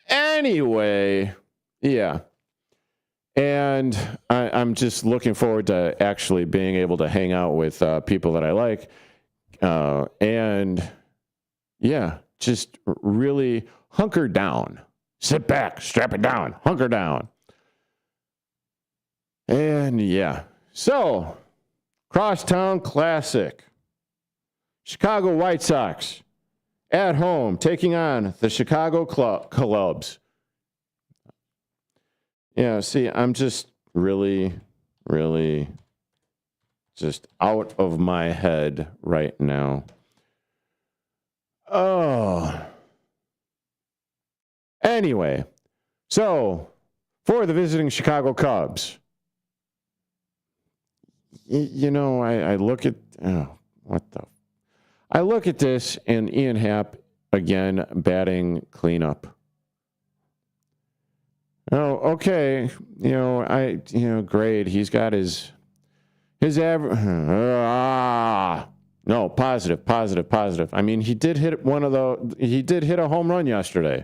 Anyway, yeah. And I'm just looking forward to actually being able to hang out with people that I like. And yeah, just really hunker down. Sit back, strap it down, hunker down. And yeah, so Crosstown Classic. Chicago White Sox at home taking on the Chicago Cubs. Yeah, see, I'm just really just out of my head right now. Oh. Anyway, so for the visiting Chicago Cubs, I look at I look at this and Ian Happ again batting cleanup. Oh, okay. Great. He's got his average. No, positive. I mean, he did hit a home run yesterday.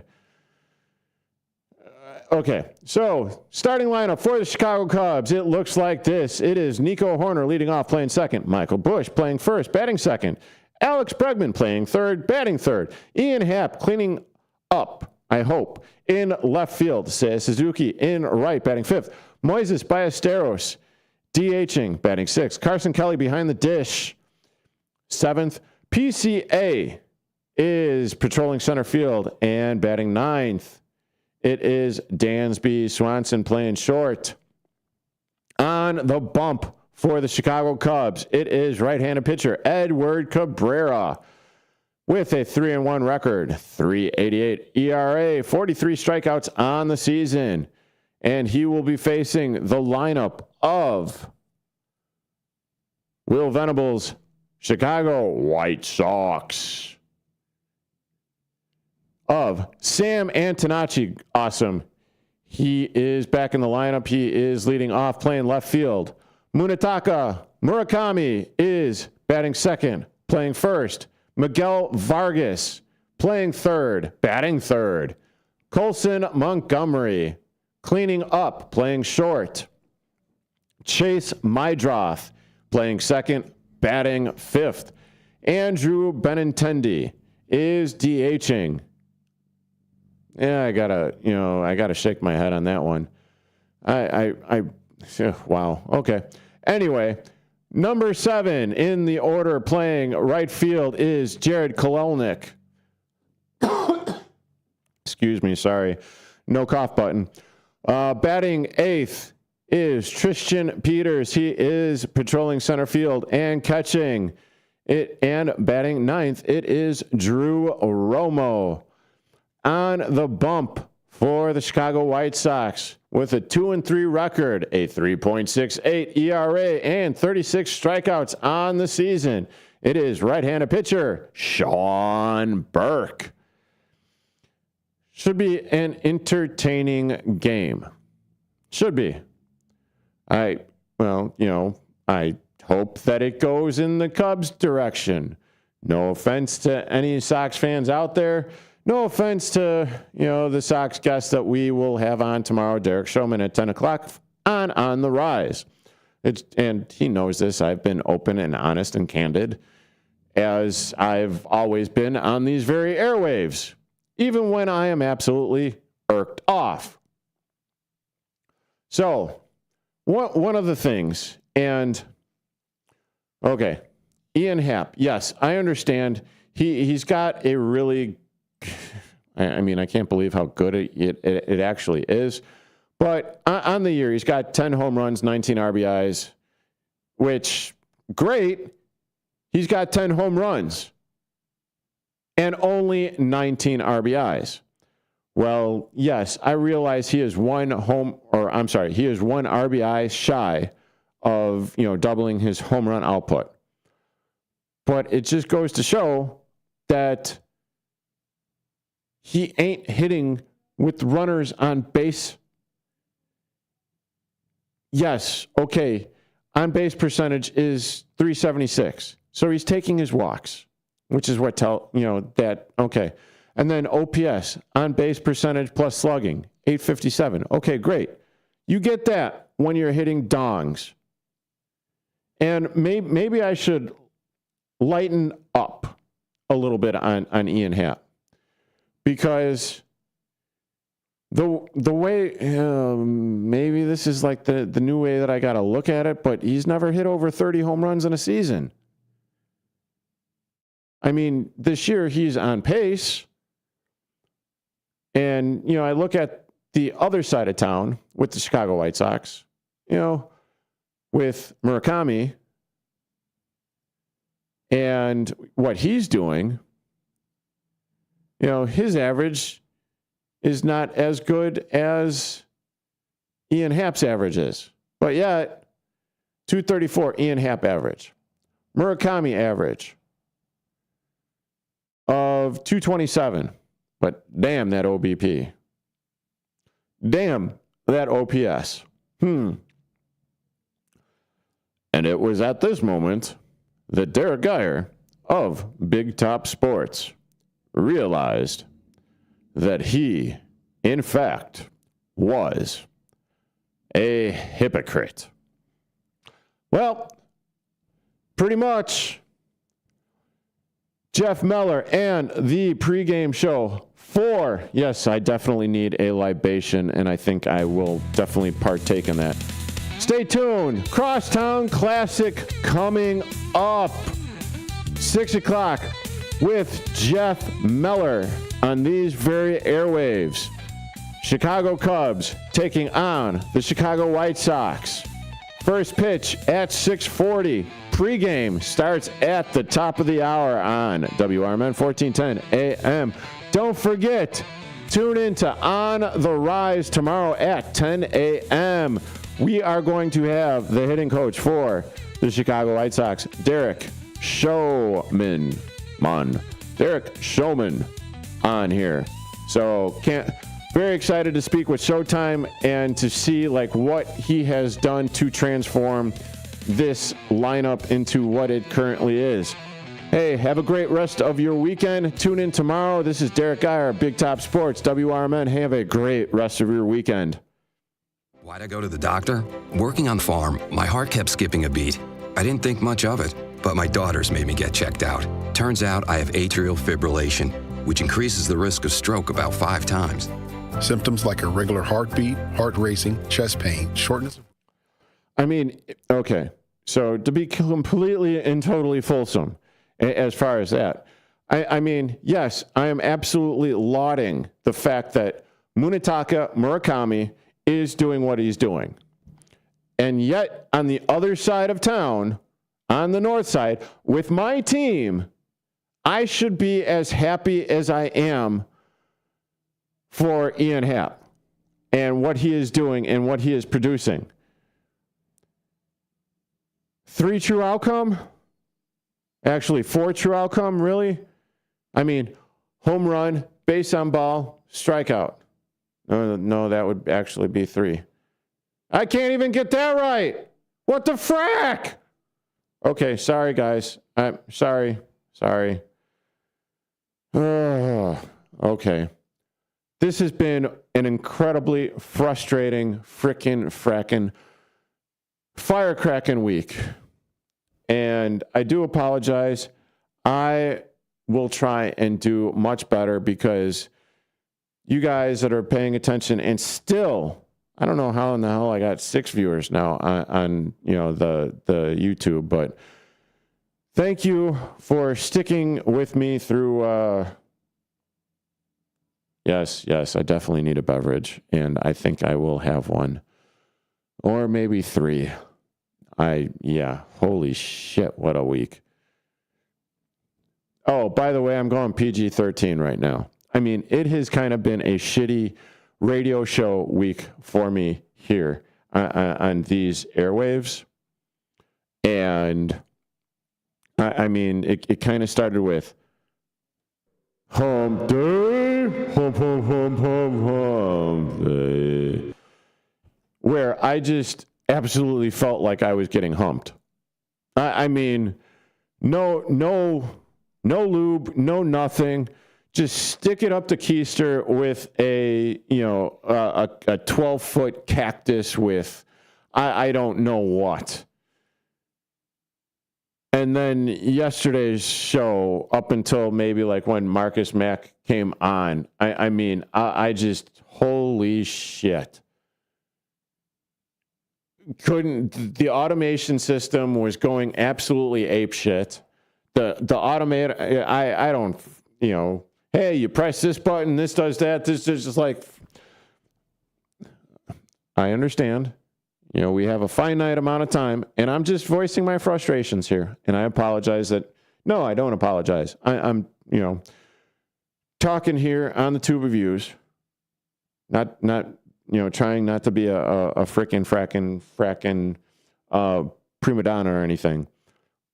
Okay, so starting lineup for the Chicago Cubs, it looks like this. It is Nico Horner leading off, playing second. Michael Busch playing first, batting second. Alex Bregman playing third, batting third. Ian Happ cleaning up, I hope, in left field. Seiya Suzuki in right, batting fifth. Moises Ballesteros DHing, batting sixth. Carson Kelly behind the dish, seventh. PCA is patrolling center field and batting ninth. It is Dansby Swanson playing short. On the bump for the Chicago Cubs, it is right-handed pitcher Edward Cabrera with a 3-1 record, 3.88 ERA, 43 strikeouts on the season. And he will be facing the lineup of Will Venable's Chicago White Sox. Of Sam Antonacci, awesome. He is back in the lineup. He is leading off, playing left field. Munetaka Murakami is batting second, playing first. Miguel Vargas playing third, batting third. Colson Montgomery cleaning up, playing short. Chase Mydroth playing second, batting fifth. Andrew Benintendi is DHing. Yeah, I gotta shake my head on that one. Wow. Okay. Anyway, number 7 in the order playing right field is Jared Kolelnik. Excuse me. Sorry. No cough button. Batting 8th is Tristan Peters. He is patrolling center field and catching it, and batting 9th, it is Drew Romo. On the bump for the Chicago White Sox with a 2-3 record, a 3.68 ERA, and 36 strikeouts on the season. It is right-handed pitcher Sean Burke. Should be an entertaining game. Should be. I hope that it goes in the Cubs' direction. No offense to any Sox fans out there. No offense to, the Sox guest that we will have on tomorrow, Derek Showman at 10 o'clock on The Rise. And he knows this. I've been open and honest and candid, as I've always been on these very airwaves, even when I am absolutely irked off. So, one of the things, and, okay, Ian Happ, yes, I understand. He's got a really, I can't believe how good it actually is. But on the year, he's got 10 home runs, 19 RBIs, which, great. He's got 10 home runs and only 19 RBIs. Well, yes, I realize he is one RBI shy of, doubling his home run output. But it just goes to show that he ain't hitting with runners on base. Yes, okay, on base percentage is .376. So he's taking his walks, which is what okay. And then OPS, on base percentage plus slugging, 857. Okay, great. You get that when you're hitting dongs. And maybe I should lighten up a little bit on Ian Happ, because the way, maybe this is like the new way that I got to look at it, but he's never hit over 30 home runs in a season. I mean, this year he's on pace. And, you know, I look at the other side of town with the Chicago White Sox, you know, with Murakami and what he's doing. You know, his average is not as good as Ian Happ's average is. But yet, 234 Ian Happ average. Murakami average of 227. But damn that OBP. Damn that OPS. And it was at this moment that Derrick Geyer of Big Top Sports realized that he, in fact, was a hypocrite. Well, pretty much Jeff Meller and the pregame show for, yes, I definitely need a libation, and I think I will definitely partake in that. Stay tuned. Crosstown Classic coming up. 6 o'clock with Jeff Meller on these very airwaves. Chicago Cubs taking on the Chicago White Sox. First pitch at 6:40. Pregame starts at the top of the hour on WRMN 1410 AM. Don't forget, tune in to On the Rise tomorrow at 10 a.m. We are going to have the hitting coach for the Chicago White Sox, Derrick Showman, on here. So very excited to speak with Showtime and to see like what he has done to transform this lineup into what it currently is. Hey, have a great rest of your weekend. Tune in tomorrow. This is Derrick Geyer, Big Top Sports, WRMN. Have a great rest of your weekend. Why'd I go to the doctor? Working on the farm, my heart kept skipping a beat. I didn't think much of it, but my daughters made me get checked out. Turns out I have atrial fibrillation, which increases the risk of stroke about 5 times. Symptoms like irregular heartbeat, heart racing, chest pain, shortness. I mean, okay, so to be completely and totally fulsome as far as that, I mean, yes, I am absolutely lauding the fact that Munetaka Murakami is doing what he's doing. And yet, on the other side of town, on the north side, with my team, I should be as happy as I am for Ian Happ and what he is doing and what he is producing. 3 true outcome? Actually, 4 true outcome, really? I mean, home run, base on ball, strikeout. No, that would actually be 3. I can't even get that right. What the frack? Okay, sorry, guys. I'm sorry. Okay. This has been an incredibly frustrating, fracking, firecracking week. And I do apologize. I will try and do much better because you guys that are paying attention and still, I don't know how in the hell I got 6 viewers now on the YouTube, but thank you for sticking with me through. Yes, I definitely need a beverage, and I think I will have one, or maybe 3. Holy shit, what a week. Oh, by the way, I'm going PG-13 right now. I mean, it has kind of been a shitty radio show week for me here on these airwaves. And I mean, it kind of started with hump day, hump day, where I just absolutely felt like I was getting humped. I mean, no lube, no nothing. Just stick it up the keister with a 12-foot cactus with I don't know what. And then yesterday's show, up until maybe like when Marcus Mack came on, I just, holy shit. The automation system was going absolutely apeshit. The automator, I don't, hey, you press this button, this does that, this is just like, I understand. We have a finite amount of time, and I'm just voicing my frustrations here. And I apologize no, I don't apologize. I'm talking here on the Tube of Views, not trying not to be a frickin' frackin' prima donna or anything.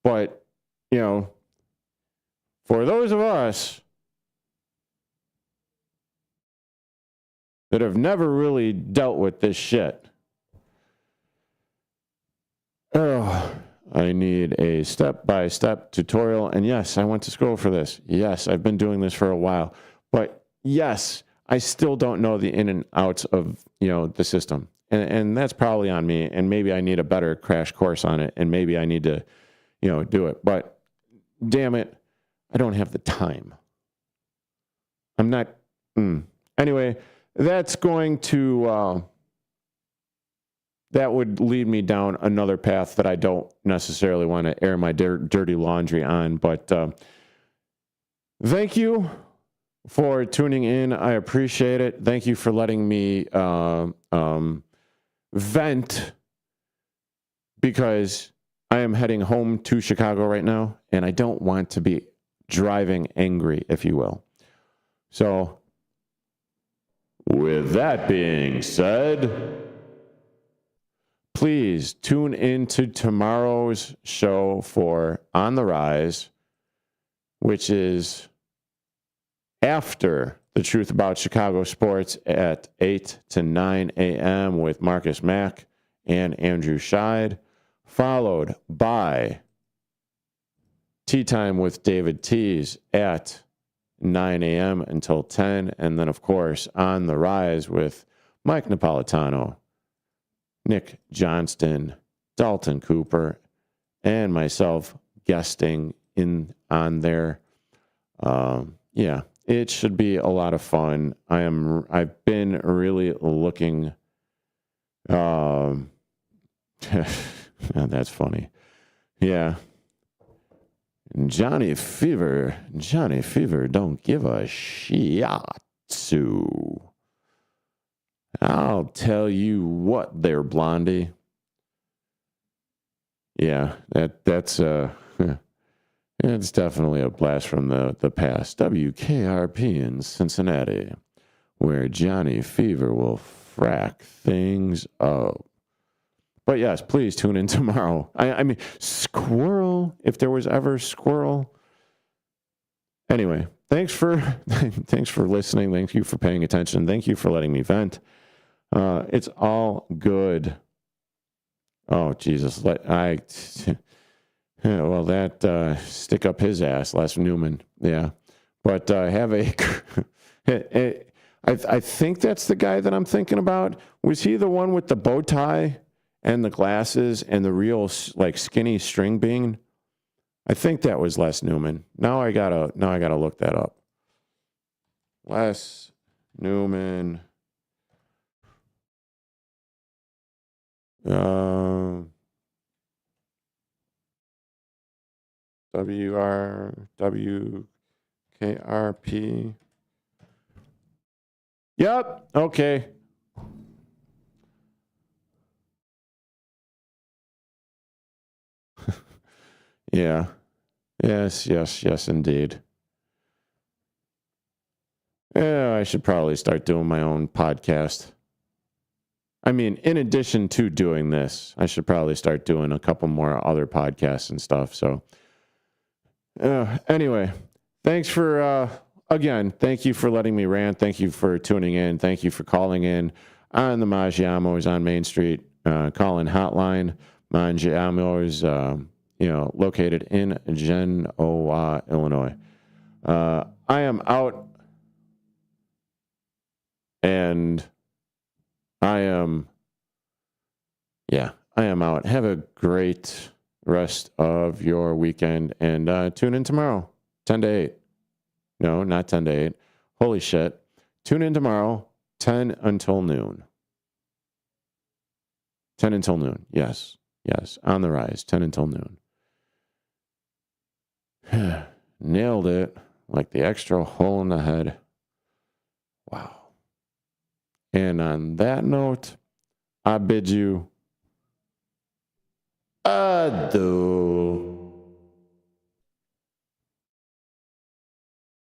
But, for those of us that have never really dealt with this shit, I need a step-by-step tutorial. And yes, I went to school for this. Yes, I've been doing this for a while. But yes, I still don't know the in and outs of, the system. And that's probably on me. And maybe I need a better crash course on it. And maybe I need to, do it. But damn it, I don't have the time. I'm not. Anyway, that's going to... that would lead me down another path that I don't necessarily want to air my dirty laundry on. But thank you for tuning in. I appreciate it. Thank you for letting me vent, because I am heading home to Chicago right now, and I don't want to be driving angry, if you will. So, with that being said, please tune into tomorrow's show for On the Rise, which is after The Truth About Chicago Sports at 8 to 9 a.m. with Marcus Mack and Andrew Scheid, followed by Tea Time with David Tees at 9 a.m. until 10, and then, of course, On the Rise with Mike Napolitano, Nick Johnston, Dalton Cooper, and myself guesting on there. Yeah, it should be a lot of fun. I've been really looking. That's funny. Yeah. Johnny Fever don't give a shiatsu. I'll tell you what there, Blondie. Yeah, that's it's definitely a blast from the past. WKRP in Cincinnati, where Johnny Fever will frack things up. But yes, please tune in tomorrow. I mean, Squirrel, if there was ever Squirrel. Anyway, thanks for listening. Thank you for paying attention. Thank you for letting me vent. It's all good. Oh, Jesus. Stick up his ass, Les Newman. Yeah. But have I think that's the guy that I'm thinking about. Was he the one with the bow tie and the glasses and the real skinny string bean? I think that was Les Newman. Now I gotta look that up. Les Newman. WKRP. Yep. Okay. Yeah. Yes, indeed. Yeah, I should probably start doing my own podcast. I mean, in addition to doing this, I should probably start doing a couple more other podcasts and stuff. So, anyway, thanks for, again, thank you for letting me rant. Thank you for tuning in. Thank you for calling in on the Magiamo's on Main Street call-in hotline. Magiamo's, located in Genoa, Illinois. I am out, and I am out. Have a great rest of your weekend. And tune in tomorrow, 10 to 8. No, not 10 to 8. Holy shit. Tune in tomorrow, 10 until noon. 10 until noon. Yes. Yes. On the rise. 10 until noon. Nailed it. Like the extra hole in the head. Wow. And on that note, I bid you adieu.